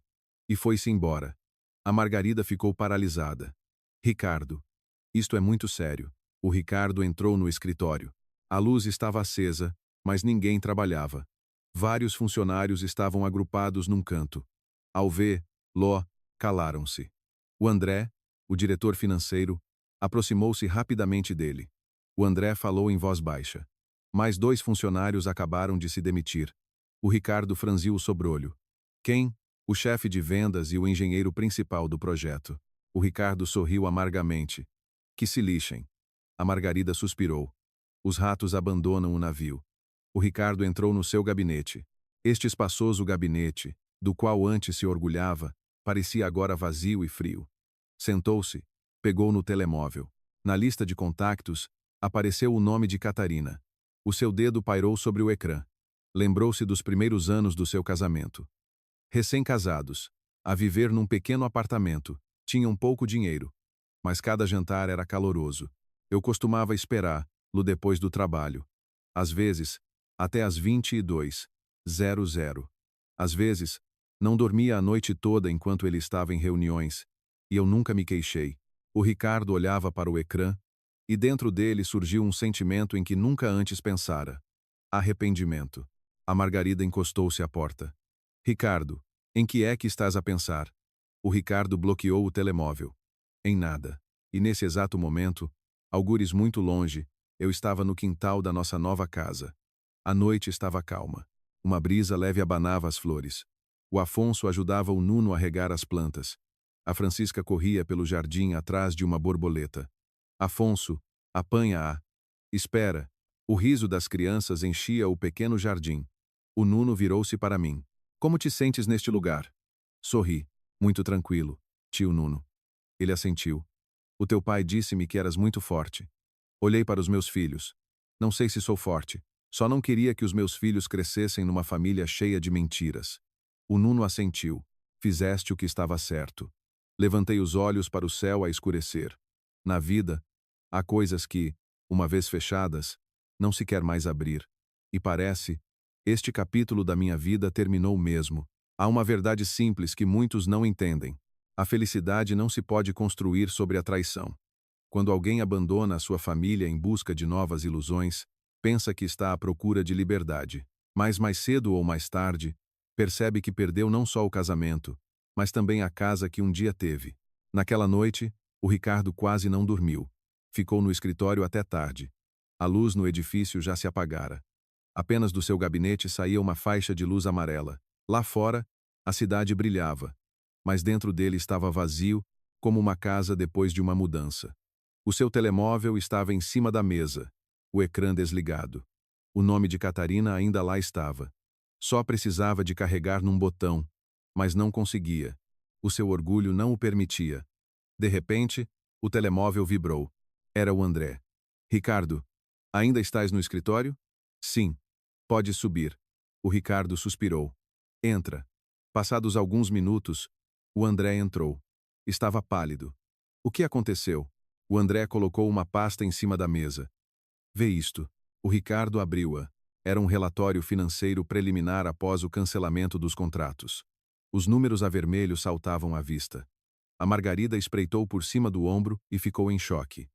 E foi-se embora. A Margarida ficou paralisada. Ricardo. Isto é muito sério. O Ricardo entrou no escritório. A luz estava acesa, mas ninguém trabalhava. Vários funcionários estavam agrupados num canto. Ao vê-lo, calaram-se. O André, o diretor financeiro, aproximou-se rapidamente dele. O André falou em voz baixa. Mais 2 funcionários acabaram de se demitir. O Ricardo franziu o sobrolho. Quem? O chefe de vendas e o engenheiro principal do projeto. O Ricardo sorriu amargamente. Que se lixem. A Margarida suspirou. Os ratos abandonam o navio. O Ricardo entrou no seu gabinete. Este espaçoso gabinete, do qual antes se orgulhava, parecia agora vazio e frio. Sentou-se, pegou no telemóvel. Na lista de contactos, apareceu o nome de Catarina. O seu dedo pairou sobre o ecrã. Lembrou-se dos primeiros anos do seu casamento. Recém-casados, a viver num pequeno apartamento, tinham pouco dinheiro. Mas cada jantar era caloroso. Eu costumava esperá-lo depois do trabalho. Às vezes, até às 22h00. Às vezes, não dormia a noite toda enquanto ele estava em reuniões, e eu nunca me queixei. O Ricardo olhava para o ecrã, e dentro dele surgiu um sentimento em que nunca antes pensara. Arrependimento. A Margarida encostou-se à porta. Ricardo, em que é que estás a pensar? O Ricardo bloqueou o telemóvel. Em nada. E nesse exato momento, algures muito longe, eu estava no quintal da nossa nova casa. A noite estava calma. Uma brisa leve abanava as flores. O Afonso ajudava o Nuno a regar as plantas. A Francisca corria pelo jardim atrás de uma borboleta. Afonso, apanha-a. Espera. O riso das crianças enchia o pequeno jardim. O Nuno virou-se para mim. Como te sentes neste lugar? Sorri. Muito tranquilo, tio Nuno. Ele assentiu. O teu pai disse-me que eras muito forte. Olhei para os meus filhos. Não sei se sou forte. Só não queria que os meus filhos crescessem numa família cheia de mentiras. O Nuno assentiu. Fizeste o que estava certo. Levantei os olhos para o céu a escurecer. Na vida, há coisas que, uma vez fechadas, não se quer mais abrir. E parece, este capítulo da minha vida terminou mesmo. Há uma verdade simples que muitos não entendem. A felicidade não se pode construir sobre a traição. Quando alguém abandona a sua família em busca de novas ilusões, pensa que está à procura de liberdade. Mas mais cedo ou mais tarde, percebe que perdeu não só o casamento, mas também a casa que um dia teve. Naquela noite, o Ricardo quase não dormiu. Ficou no escritório até tarde. A luz no edifício já se apagara. Apenas do seu gabinete saía uma faixa de luz amarela. Lá fora, a cidade brilhava. Mas dentro dele estava vazio, como uma casa depois de uma mudança. O seu telemóvel estava em cima da mesa, o ecrã desligado. O nome de Catarina ainda lá estava. Só precisava de carregar num botão, mas não conseguia. O seu orgulho não o permitia. De repente, o telemóvel vibrou. Era o André. Ricardo, ainda estás no escritório? Sim. Pode subir. O Ricardo suspirou. Entra. Passados alguns minutos, o André entrou. Estava pálido. O que aconteceu? O André colocou uma pasta em cima da mesa. Vê isto. O Ricardo abriu-a. Era um relatório financeiro preliminar após o cancelamento dos contratos. Os números a vermelho saltavam à vista. A Margarida espreitou por cima do ombro e ficou em choque.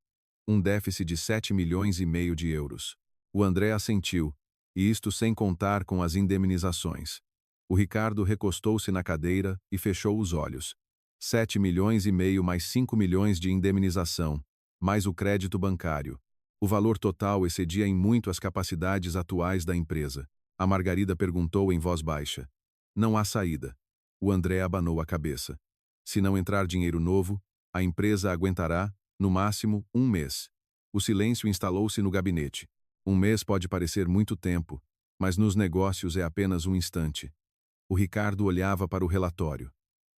Um déficit de 7,5 milhões de euros. O André assentiu, e isto sem contar com as indemnizações. O Ricardo recostou-se na cadeira e fechou os olhos. 7,5 milhões mais 5 milhões de indemnização, mais o crédito bancário. O valor total excedia em muito as capacidades atuais da empresa. A Margarida perguntou em voz baixa. Não há saída. O André abanou a cabeça. Se não entrar dinheiro novo, a empresa aguentará, no máximo, 1 mês. O silêncio instalou-se no gabinete. 1 mês pode parecer muito tempo, mas nos negócios é apenas um instante. O Ricardo olhava para o relatório.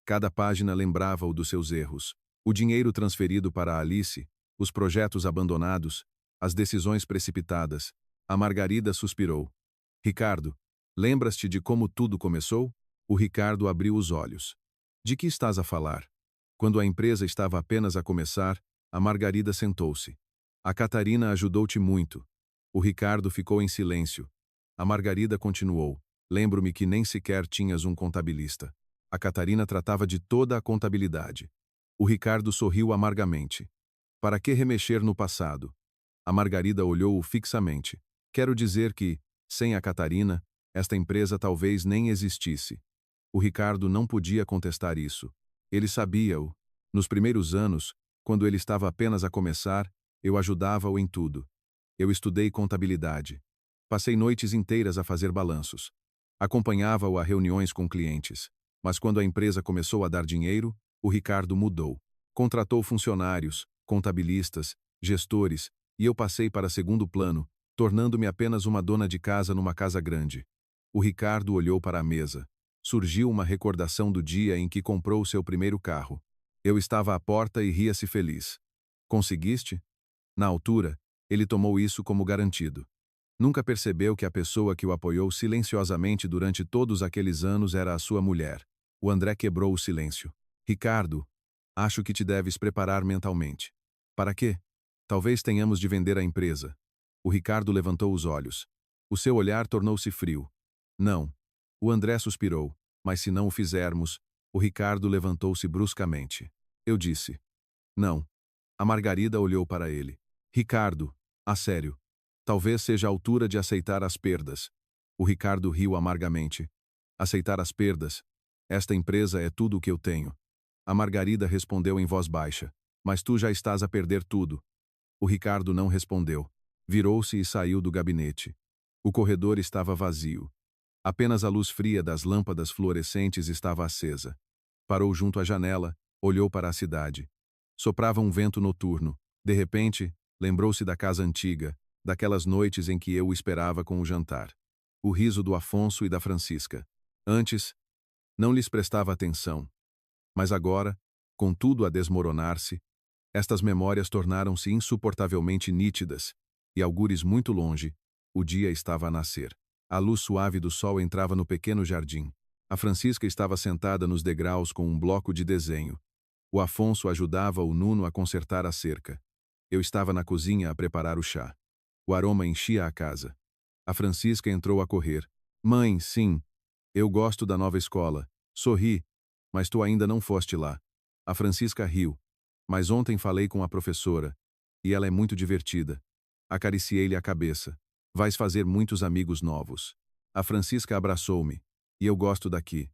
Cada página lembrava-o dos seus erros. O dinheiro transferido para a Alice, os projetos abandonados, as decisões precipitadas. A Margarida suspirou. Ricardo, lembras-te de como tudo começou? O Ricardo abriu os olhos. De que estás a falar? Quando a empresa estava apenas a começar, a Margarida sentou-se. A Catarina ajudou-te muito. O Ricardo ficou em silêncio. A Margarida continuou. Lembro-me que nem sequer tinhas um contabilista. A Catarina tratava de toda a contabilidade. O Ricardo sorriu amargamente. Para que remexer no passado? A Margarida olhou-o fixamente. Quero dizer que, sem a Catarina, esta empresa talvez nem existisse. O Ricardo não podia contestar isso. Ele sabia-o. Nos primeiros anos, quando ele estava apenas a começar, eu ajudava-o em tudo. Eu estudei contabilidade. Passei noites inteiras a fazer balanços. Acompanhava-o a reuniões com clientes. Mas quando a empresa começou a dar dinheiro, o Ricardo mudou. Contratou funcionários, contabilistas, gestores, e eu passei para segundo plano, tornando-me apenas uma dona de casa numa casa grande. O Ricardo olhou para a mesa. Surgiu uma recordação do dia em que comprou seu primeiro carro. Eu estava à porta e ria-se feliz. Conseguiste? Na altura, ele tomou isso como garantido. Nunca percebeu que a pessoa que o apoiou silenciosamente durante todos aqueles anos era a sua mulher. O André quebrou o silêncio. Ricardo, acho que te deves preparar mentalmente. Para quê? Talvez tenhamos de vender a empresa. O Ricardo levantou os olhos. O seu olhar tornou-se frio. Não. O André suspirou. Mas se não o fizermos, o Ricardo levantou-se bruscamente. Eu disse. Não. A Margarida olhou para ele. Ricardo, a sério. Talvez seja a altura de aceitar as perdas. O Ricardo riu amargamente. Aceitar as perdas? Esta empresa é tudo o que eu tenho. A Margarida respondeu em voz baixa. Mas tu já estás a perder tudo. O Ricardo não respondeu. Virou-se e saiu do gabinete. O corredor estava vazio. Apenas a luz fria das lâmpadas fluorescentes estava acesa. Parou junto à janela, olhou para a cidade. Soprava um vento noturno. De repente, lembrou-se da casa antiga, daquelas noites em que eu o esperava com o jantar. O riso do Afonso e da Francisca. Antes, não lhes prestava atenção. Mas agora, com tudo a desmoronar-se, estas memórias tornaram-se insuportavelmente nítidas, e algures muito longe, o dia estava a nascer. A luz suave do sol entrava no pequeno jardim. A Francisca estava sentada nos degraus com um bloco de desenho. O Afonso ajudava o Nuno a consertar a cerca. Eu estava na cozinha a preparar o chá. O aroma enchia a casa. A Francisca entrou a correr. Mãe, sim. Eu gosto da nova escola. Sorri. Mas tu ainda não foste lá. A Francisca riu. Mas ontem falei com a professora. E ela é muito divertida. Acariciei-lhe a cabeça. Vais fazer muitos amigos novos. A Francisca abraçou-me. E eu gosto daqui.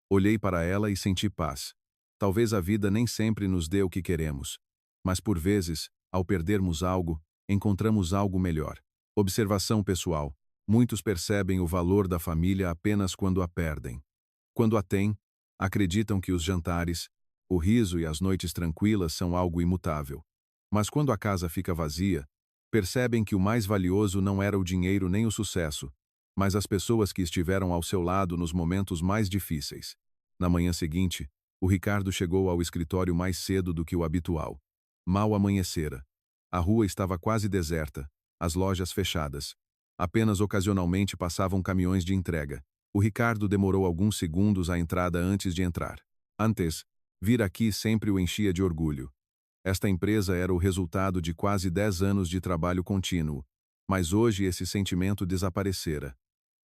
Olhei para ela e senti paz. Talvez a vida nem sempre nos dê o que queremos. Mas por vezes, ao perdermos algo, encontramos algo melhor. Observação pessoal. Muitos percebem o valor da família apenas quando a perdem. Quando a têm, acreditam que os jantares, o riso e as noites tranquilas são algo imutável. Mas quando a casa fica vazia, percebem que o mais valioso não era o dinheiro nem o sucesso, mas as pessoas que estiveram ao seu lado nos momentos mais difíceis. Na manhã seguinte, o Ricardo chegou ao escritório mais cedo do que o habitual. Mal amanhecera. A rua estava quase deserta, as lojas fechadas. Apenas ocasionalmente passavam caminhões de entrega. O Ricardo demorou alguns segundos à entrada antes de entrar. Antes, vir aqui sempre o enchia de orgulho. Esta empresa era o resultado de quase 10 anos de trabalho contínuo, mas hoje esse sentimento desaparecera.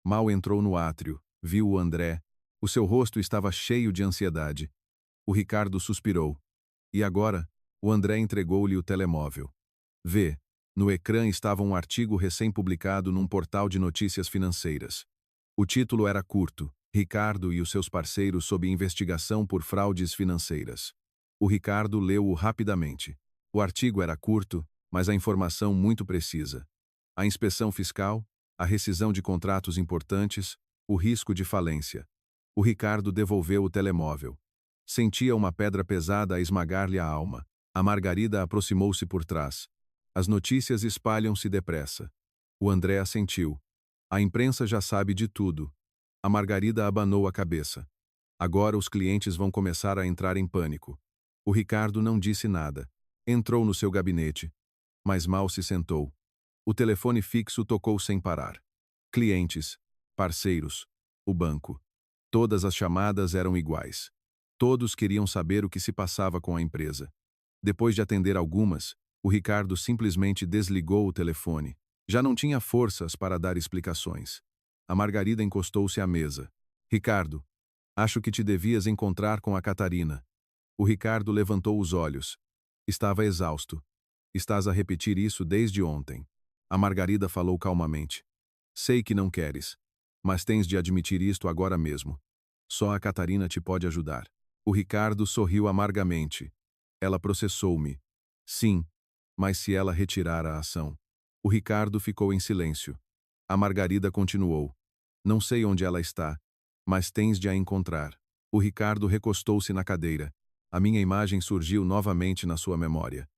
Mal entrou no átrio, viu o André. O seu rosto estava cheio de ansiedade. O Ricardo suspirou. E agora, o André entregou-lhe o telemóvel. Vê, no ecrã estava um artigo recém-publicado num portal de notícias financeiras. O título era curto: Ricardo e os seus parceiros sob investigação por fraudes financeiras. O Ricardo leu-o rapidamente. O artigo era curto, mas a informação muito precisa. A inspeção fiscal, a rescisão de contratos importantes, o risco de falência. O Ricardo devolveu o telemóvel. Sentia uma pedra pesada a esmagar-lhe a alma. A Margarida aproximou-se por trás. As notícias espalham-se depressa. O André assentiu. A imprensa já sabe de tudo. A Margarida abanou a cabeça. Agora os clientes vão começar a entrar em pânico. O Ricardo não disse nada. Entrou no seu gabinete, mas mal se sentou. O telefone fixo tocou sem parar. Clientes, parceiros, o banco. Todas as chamadas eram iguais. Todos queriam saber o que se passava com a empresa. Depois de atender algumas, o Ricardo simplesmente desligou o telefone. Já não tinha forças para dar explicações. A Margarida encostou-se à mesa. Ricardo, acho que te devias encontrar com a Catarina. O Ricardo levantou os olhos. Estava exausto. Estás a repetir isso desde ontem. A Margarida falou calmamente. Sei que não queres, mas tens de admitir isto agora mesmo. Só a Catarina te pode ajudar. O Ricardo sorriu amargamente. Ela processou-me. Sim, mas se ela retirar a ação. O Ricardo ficou em silêncio. A Margarida continuou. Não sei onde ela está, mas tens de a encontrar. O Ricardo recostou-se na cadeira. A minha imagem surgiu novamente na sua memória.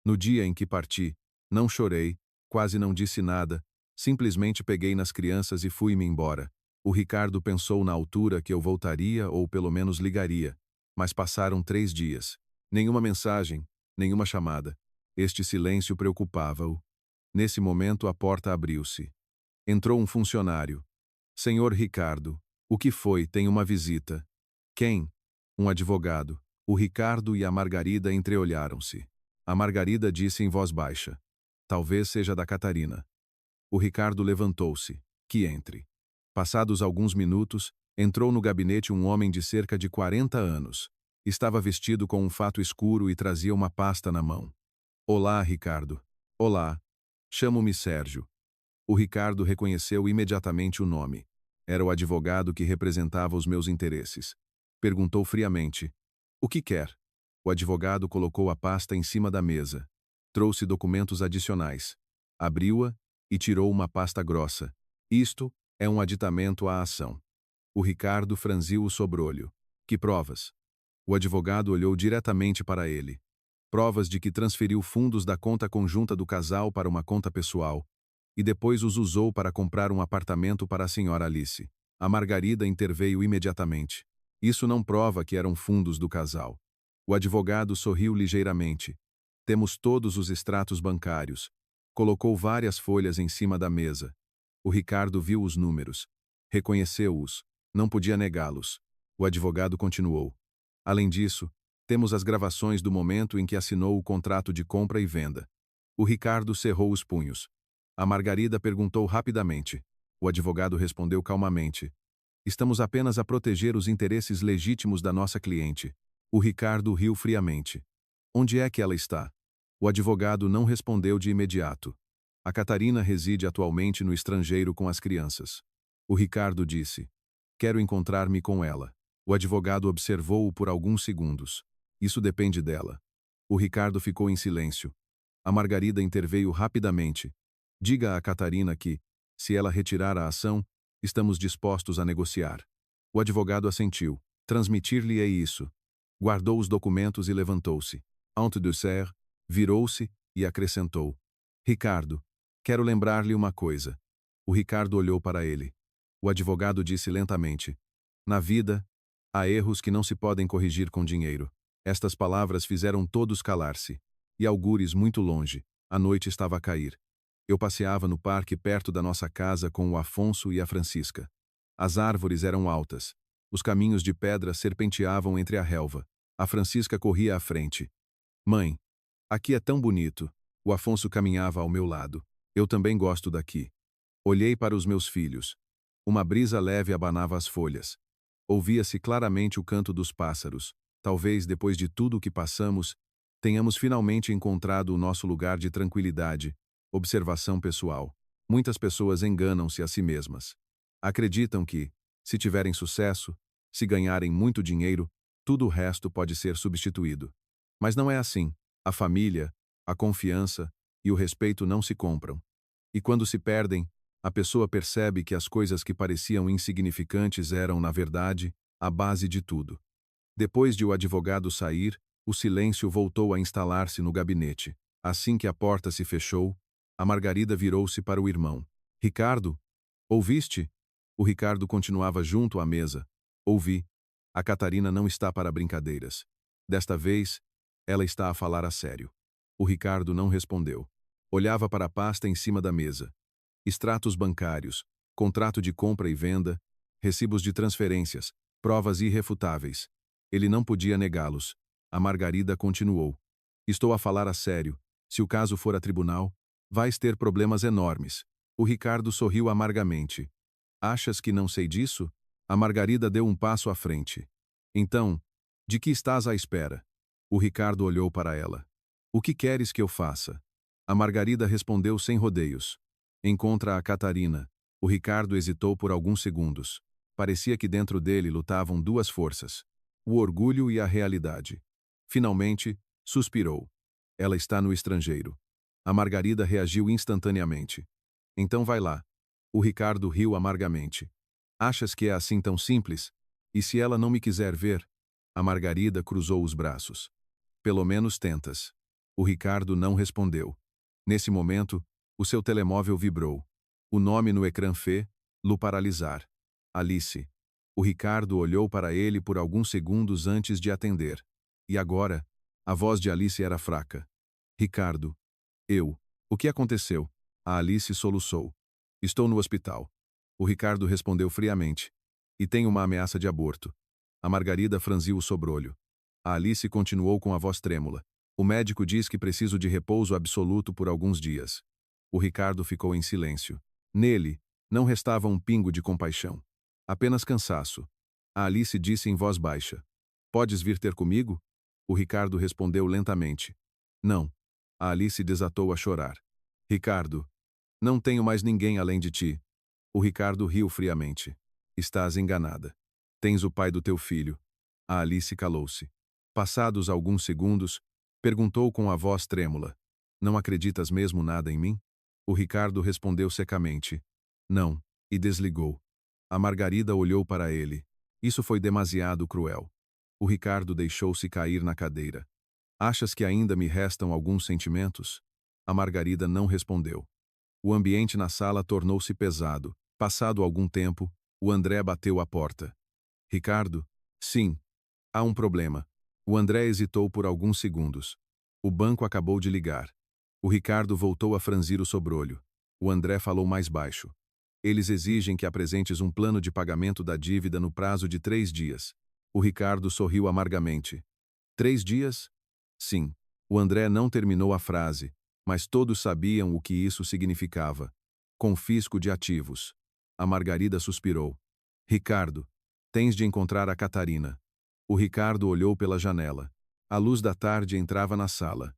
No dia em que parti, não chorei, quase não disse nada, simplesmente peguei nas crianças e fui-me embora. O Ricardo pensou na altura que eu voltaria ou pelo menos ligaria, mas passaram 3 dias. Nenhuma mensagem, nenhuma chamada. Este silêncio preocupava-o. Nesse momento a porta abriu-se. Entrou um funcionário. Senhor Ricardo, o que foi? Tem uma visita. Quem? Um advogado. O Ricardo e a Margarida entreolharam-se. A Margarida disse em voz baixa. Talvez seja da Catarina. O Ricardo levantou-se. Que entre. Passados alguns minutos, entrou no gabinete um homem de cerca de 40 anos. Estava vestido com um fato escuro e trazia uma pasta na mão. Olá, Ricardo. Olá. Chamo-me Sérgio. O Ricardo reconheceu imediatamente o nome. Era o advogado que representava os meus interesses. Perguntou friamente. O que quer? O advogado colocou a pasta em cima da mesa. Trouxe documentos adicionais. Abriu-a e tirou uma pasta grossa. Isto é um aditamento à ação. O Ricardo franziu o sobrolho. Que provas? O advogado olhou diretamente para ele. Provas de que transferiu fundos da conta conjunta do casal para uma conta pessoal e depois os usou para comprar um apartamento para a senhora Alice. A Margarida interveio imediatamente. Isso não prova que eram fundos do casal. O advogado sorriu ligeiramente. Temos todos os extratos bancários. Colocou várias folhas em cima da mesa. O Ricardo viu os números. Reconheceu-os. Não podia negá-los. O advogado continuou. Além disso, temos as gravações do momento em que assinou o contrato de compra e venda. O Ricardo cerrou os punhos. A Margarida perguntou rapidamente. O advogado respondeu calmamente. Estamos apenas a proteger os interesses legítimos da nossa cliente. O Ricardo riu friamente. Onde é que ela está? O advogado não respondeu de imediato. A Catarina reside atualmente no estrangeiro com as crianças. O Ricardo disse. Quero encontrar-me com ela. O advogado observou-o por alguns segundos. Isso depende dela. O Ricardo ficou em silêncio. A Margarida interveio rapidamente. Diga à Catarina que, se ela retirar a ação, estamos dispostos a negociar. O advogado assentiu. Transmitir-lhe-ei isso. Guardou os documentos e levantou-se. Ante de Serre, virou-se e acrescentou: Ricardo, quero lembrar-lhe uma coisa. O Ricardo olhou para ele. O advogado disse lentamente: Na vida, há erros que não se podem corrigir com dinheiro. Estas palavras fizeram todos calar-se. E algures muito longe, a noite estava a cair. Eu passeava no parque perto da nossa casa com o Afonso e a Francisca. As árvores eram altas. Os caminhos de pedra serpenteavam entre a relva. A Francisca corria à frente. Mãe, aqui é tão bonito. O Afonso caminhava ao meu lado. Eu também gosto daqui. Olhei para os meus filhos. Uma brisa leve abanava as folhas. Ouvia-se claramente o canto dos pássaros. Talvez, depois de tudo o que passamos, tenhamos finalmente encontrado o nosso lugar de tranquilidade. Observação pessoal. Muitas pessoas enganam-se a si mesmas. Acreditam que, se tiverem sucesso, se ganharem muito dinheiro, tudo o resto pode ser substituído. Mas não é assim. A família, a confiança e o respeito não se compram. E quando se perdem, a pessoa percebe que as coisas que pareciam insignificantes eram, na verdade, a base de tudo. Depois de o advogado sair, o silêncio voltou a instalar-se no gabinete. Assim que a porta se fechou, a Margarida virou-se para o irmão. Ricardo, ouviste? O Ricardo continuava junto à mesa. Ouvi. A Catarina não está para brincadeiras. Desta vez, ela está a falar a sério. O Ricardo não respondeu. Olhava para a pasta em cima da mesa. Extratos bancários, contrato de compra e venda, recibos de transferências, provas irrefutáveis. Ele não podia negá-los. A Margarida continuou. Estou a falar a sério. Se o caso for a tribunal, vais ter problemas enormes. O Ricardo sorriu amargamente. Achas que não sei disso? A Margarida deu um passo à frente. Então, de que estás à espera? O Ricardo olhou para ela. O que queres que eu faça? A Margarida respondeu sem rodeios. Encontra a Catarina. O Ricardo hesitou por alguns segundos. Parecia que dentro dele lutavam duas forças: o orgulho e a realidade. Finalmente, suspirou. Ela está no estrangeiro. A Margarida reagiu instantaneamente. Então vai lá. O Ricardo riu amargamente. Achas que é assim tão simples? E se ela não me quiser ver? A Margarida cruzou os braços. Pelo menos tentas. O Ricardo não respondeu. Nesse momento, o seu telemóvel vibrou. O nome no ecrã fê-lo paralisar. Alice. O Ricardo olhou para ele por alguns segundos antes de atender. E agora, a voz de Alice era fraca. Ricardo. Eu. O que aconteceu? A Alice soluçou. Estou no hospital. O Ricardo respondeu friamente. E tem uma ameaça de aborto. A Margarida franziu o sobrolho. A Alice continuou com a voz trêmula. O médico diz que preciso de repouso absoluto por alguns dias. O Ricardo ficou em silêncio. Nele, não restava um pingo de compaixão. Apenas cansaço. A Alice disse em voz baixa. Podes vir ter comigo? O Ricardo respondeu lentamente. Não. A Alice desatou a chorar. Ricardo. Não tenho mais ninguém além de ti. O Ricardo riu friamente. Estás enganada. Tens o pai do teu filho. A Alice calou-se. Passados alguns segundos, perguntou com a voz trêmula. Não acreditas mesmo nada em mim? O Ricardo respondeu secamente. Não, e desligou. A Margarida olhou para ele. Isso foi demasiado cruel. O Ricardo deixou-se cair na cadeira. Achas que ainda me restam alguns sentimentos? A Margarida não respondeu. O ambiente na sala tornou-se pesado. Passado algum tempo, o André bateu à porta. Ricardo? Sim. Há um problema. O André hesitou por alguns segundos. O banco acabou de ligar. O Ricardo voltou a franzir o sobrolho. O André falou mais baixo. Eles exigem que apresentes um plano de pagamento da dívida no prazo de 3 dias. O Ricardo sorriu amargamente. 3 dias? Sim. O André não terminou a frase, mas todos sabiam o que isso significava. Confisco de ativos. A Margarida suspirou. Ricardo, tens de encontrar a Catarina. O Ricardo olhou pela janela. A luz da tarde entrava na sala.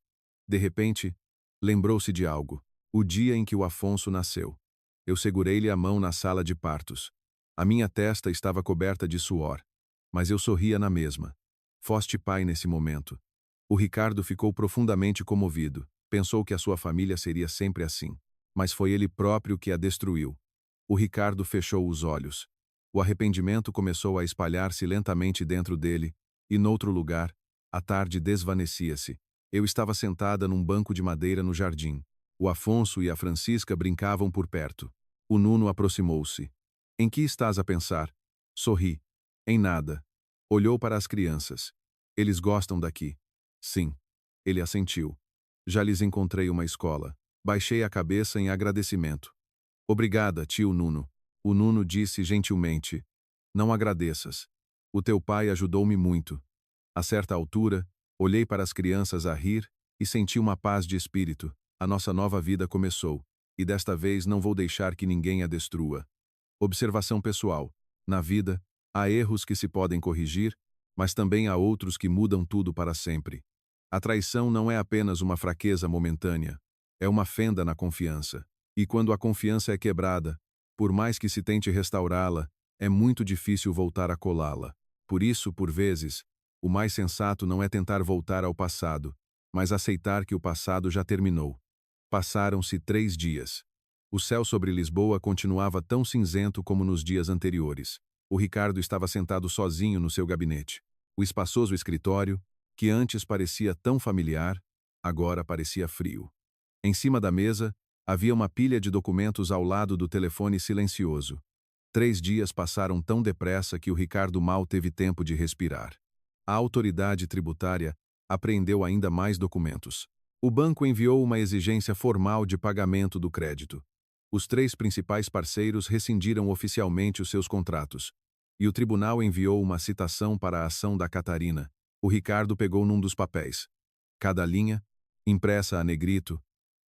De repente, lembrou-se de algo. O dia em que o Afonso nasceu. Eu segurei-lhe a mão na sala de partos. A minha testa estava coberta de suor. Mas eu sorria na mesma. Foste pai nesse momento. O Ricardo ficou profundamente comovido. Pensou que a sua família seria sempre assim. Mas foi ele próprio que a destruiu. O Ricardo fechou os olhos. O arrependimento começou a espalhar-se lentamente dentro dele, e noutro lugar, a tarde desvanecia-se. Eu estava sentada num banco de madeira no jardim. O Afonso e a Francisca brincavam por perto. O Nuno aproximou-se. Em que estás a pensar? Sorri. Em nada. Olhou para as crianças. Eles gostam daqui. Sim. Ele assentiu. Já lhes encontrei uma escola. Baixei a cabeça em agradecimento. Obrigada, tio Nuno. O Nuno disse gentilmente. Não agradeças. O teu pai ajudou-me muito. A certa altura, olhei para as crianças a rir e senti uma paz de espírito. A nossa nova vida começou, e desta vez não vou deixar que ninguém a destrua. Observação pessoal. Na vida, há erros que se podem corrigir, mas também há outros que mudam tudo para sempre. A traição não é apenas uma fraqueza momentânea, é uma fenda na confiança. E quando a confiança é quebrada, por mais que se tente restaurá-la, é muito difícil voltar a colá-la. Por isso, por vezes, o mais sensato não é tentar voltar ao passado, mas aceitar que o passado já terminou. Passaram-se 3 dias. O céu sobre Lisboa continuava tão cinzento como nos dias anteriores. O Ricardo estava sentado sozinho no seu gabinete. O espaçoso escritório, que antes parecia tão familiar, agora parecia frio. Em cima da mesa, havia uma pilha de documentos ao lado do telefone silencioso. 3 dias passaram tão depressa que o Ricardo mal teve tempo de respirar. A autoridade tributária apreendeu ainda mais documentos. O banco enviou uma exigência formal de pagamento do crédito. Os 3 principais parceiros rescindiram oficialmente os seus contratos. E o tribunal enviou uma citação para a ação da Catarina. O Ricardo pegou num dos papéis. Cada linha, impressa a negrito,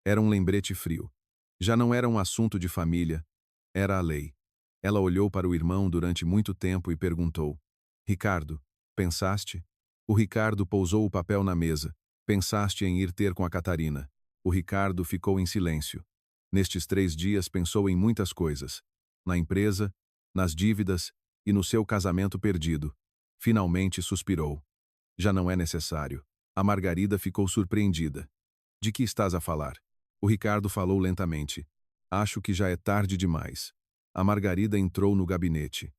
era um lembrete frio. Já não era um assunto de família, era a lei. Ela olhou para o irmão durante muito tempo e perguntou: Ricardo, pensaste? O Ricardo pousou o papel na mesa. Pensaste em ir ter com a Catarina. O Ricardo ficou em silêncio. Nestes 3 dias pensou em muitas coisas. Na empresa, nas dívidas e no seu casamento perdido. Finalmente suspirou. Já não é necessário. A Margarida ficou surpreendida. De que estás a falar? O Ricardo falou lentamente. Acho que já é tarde demais. A Margarida entrou no gabinete.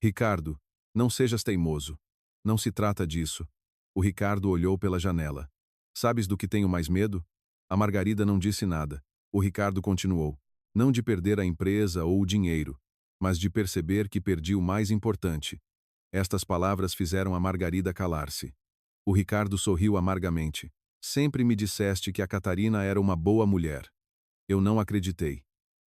Ricardo, não sejas teimoso. Não se trata disso. O Ricardo olhou pela janela. Sabes do que tenho mais medo? A Margarida não disse nada. O Ricardo continuou. Não de perder a empresa ou o dinheiro, mas de perceber que perdi o mais importante. Estas palavras fizeram a Margarida calar-se. O Ricardo sorriu amargamente. Sempre me disseste que a Catarina era uma boa mulher. Eu não acreditei.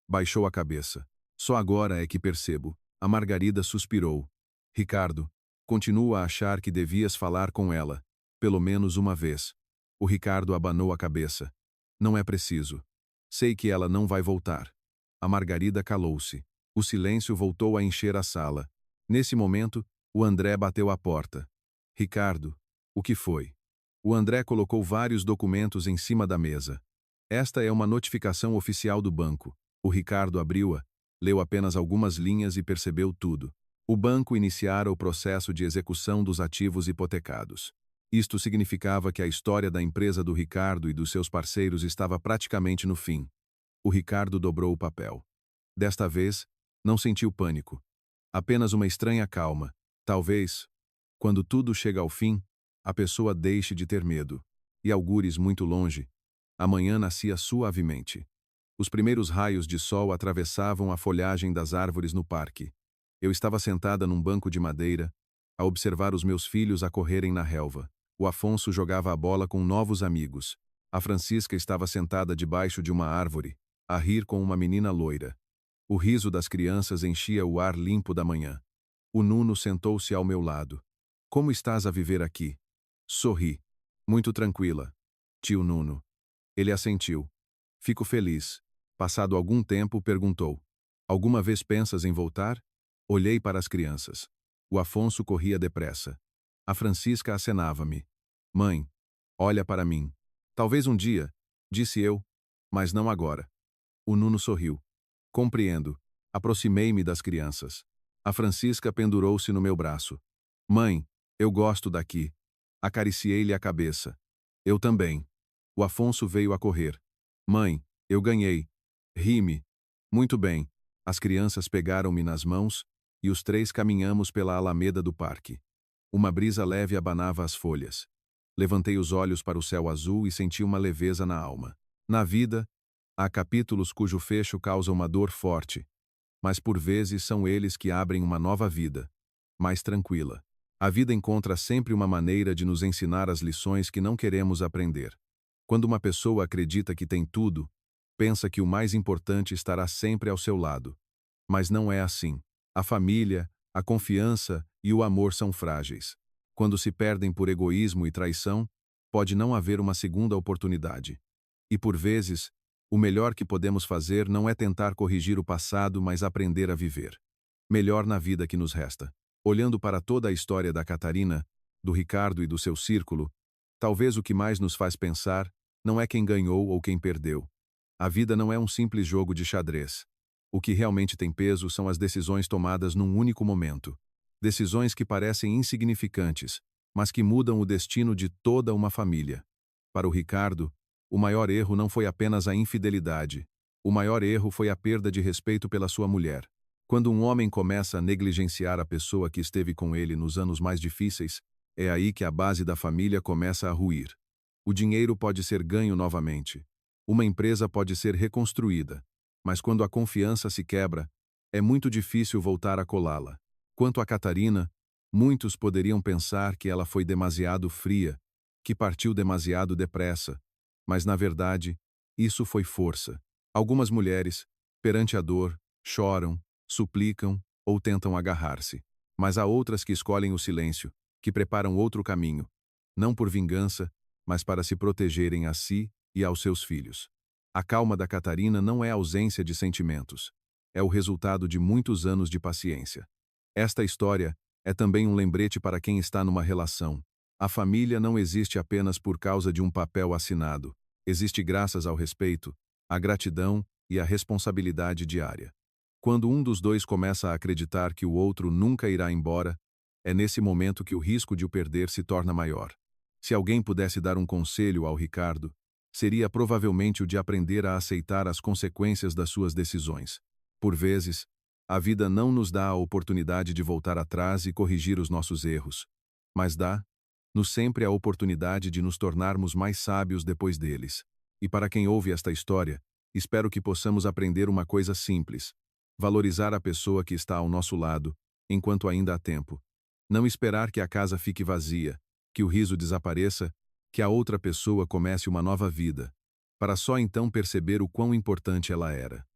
Baixou a cabeça. Só agora é que percebo. A Margarida suspirou. Ricardo, continuo a achar que devias falar com ela. Pelo menos uma vez. O Ricardo abanou a cabeça. Não é preciso. Sei que ela não vai voltar. A Margarida calou-se. O silêncio voltou a encher a sala. Nesse momento, o André bateu à porta. Ricardo, o que foi? O André colocou vários documentos em cima da mesa. Esta é uma notificação oficial do banco. O Ricardo abriu-a, leu apenas algumas linhas e percebeu tudo. O banco iniciara o processo de execução dos ativos hipotecados. Isto significava que a história da empresa do Ricardo e dos seus parceiros estava praticamente no fim. O Ricardo dobrou o papel. Desta vez, não sentiu pânico. Apenas uma estranha calma. Talvez, quando tudo chega ao fim, a pessoa deixe de ter medo. E algures muito longe, a manhã nascia suavemente. Os primeiros raios de sol atravessavam a folhagem das árvores no parque. Eu estava sentada num banco de madeira, a observar os meus filhos a correrem na relva. O Afonso jogava a bola com novos amigos. A Francisca estava sentada debaixo de uma árvore, a rir com uma menina loira. O riso das crianças enchia o ar limpo da manhã. O Nuno sentou-se ao meu lado. Como estás a viver aqui? Sorri. Muito tranquila. Tio Nuno. Ele assentiu. Fico feliz. Passado algum tempo, perguntou. Alguma vez pensas em voltar? Olhei para as crianças. O Afonso corria depressa. A Francisca acenava-me. Mãe, olha para mim. Talvez um dia, disse eu, mas não agora. O Nuno sorriu. Compreendo. Aproximei-me das crianças. A Francisca pendurou-se no meu braço. Mãe, eu gosto daqui. Acariciei-lhe a cabeça. Eu também. O Afonso veio a correr. Mãe, eu ganhei. Ri-me. Muito bem. As crianças pegaram-me nas mãos e os 3 caminhamos pela alameda do parque. Uma brisa leve abanava as folhas. Levantei os olhos para o céu azul e senti uma leveza na alma. Na vida, há capítulos cujo fecho causa uma dor forte, mas por vezes são eles que abrem uma nova vida, mais tranquila. A vida encontra sempre uma maneira de nos ensinar as lições que não queremos aprender. Quando uma pessoa acredita que tem tudo, pensa que o mais importante estará sempre ao seu lado. Mas não é assim. A família, a confiança e o amor são frágeis. Quando se perdem por egoísmo e traição, pode não haver uma segunda oportunidade. E por vezes, o melhor que podemos fazer não é tentar corrigir o passado, mas aprender a viver melhor na vida que nos resta. Olhando para toda a história da Catarina, do Ricardo e do seu círculo, talvez o que mais nos faz pensar não é quem ganhou ou quem perdeu. A vida não é um simples jogo de xadrez. O que realmente tem peso são as decisões tomadas num único momento. Decisões que parecem insignificantes, mas que mudam o destino de toda uma família. Para o Ricardo, o maior erro não foi apenas a infidelidade. O maior erro foi a perda de respeito pela sua mulher. Quando um homem começa a negligenciar a pessoa que esteve com ele nos anos mais difíceis, é aí que a base da família começa a ruir. O dinheiro pode ser ganho novamente. Uma empresa pode ser reconstruída. Mas quando a confiança se quebra, é muito difícil voltar a colá-la. Quanto a Catarina, muitos poderiam pensar que ela foi demasiado fria, que partiu demasiado depressa. Mas, na verdade, isso foi força. Algumas mulheres, perante a dor, choram, suplicam ou tentam agarrar-se. Mas há outras que escolhem o silêncio, que preparam outro caminho, não por vingança, mas para se protegerem a si e aos seus filhos. A calma da Catarina não é ausência de sentimentos. É o resultado de muitos anos de paciência. Esta história é também um lembrete para quem está numa relação. A família não existe apenas por causa de um papel assinado. Existe graças ao respeito, à gratidão e à responsabilidade diária. Quando um dos dois começa a acreditar que o outro nunca irá embora, é nesse momento que o risco de o perder se torna maior. Se alguém pudesse dar um conselho ao Ricardo, seria provavelmente o de aprender a aceitar as consequências das suas decisões. Por vezes, a vida não nos dá a oportunidade de voltar atrás e corrigir os nossos erros, mas dá-nos sempre a oportunidade de nos tornarmos mais sábios depois deles. E para quem ouve esta história, espero que possamos aprender uma coisa simples: valorizar a pessoa que está ao nosso lado, enquanto ainda há tempo. Não esperar que a casa fique vazia, que o riso desapareça, que a outra pessoa comece uma nova vida, para só então perceber o quão importante ela era.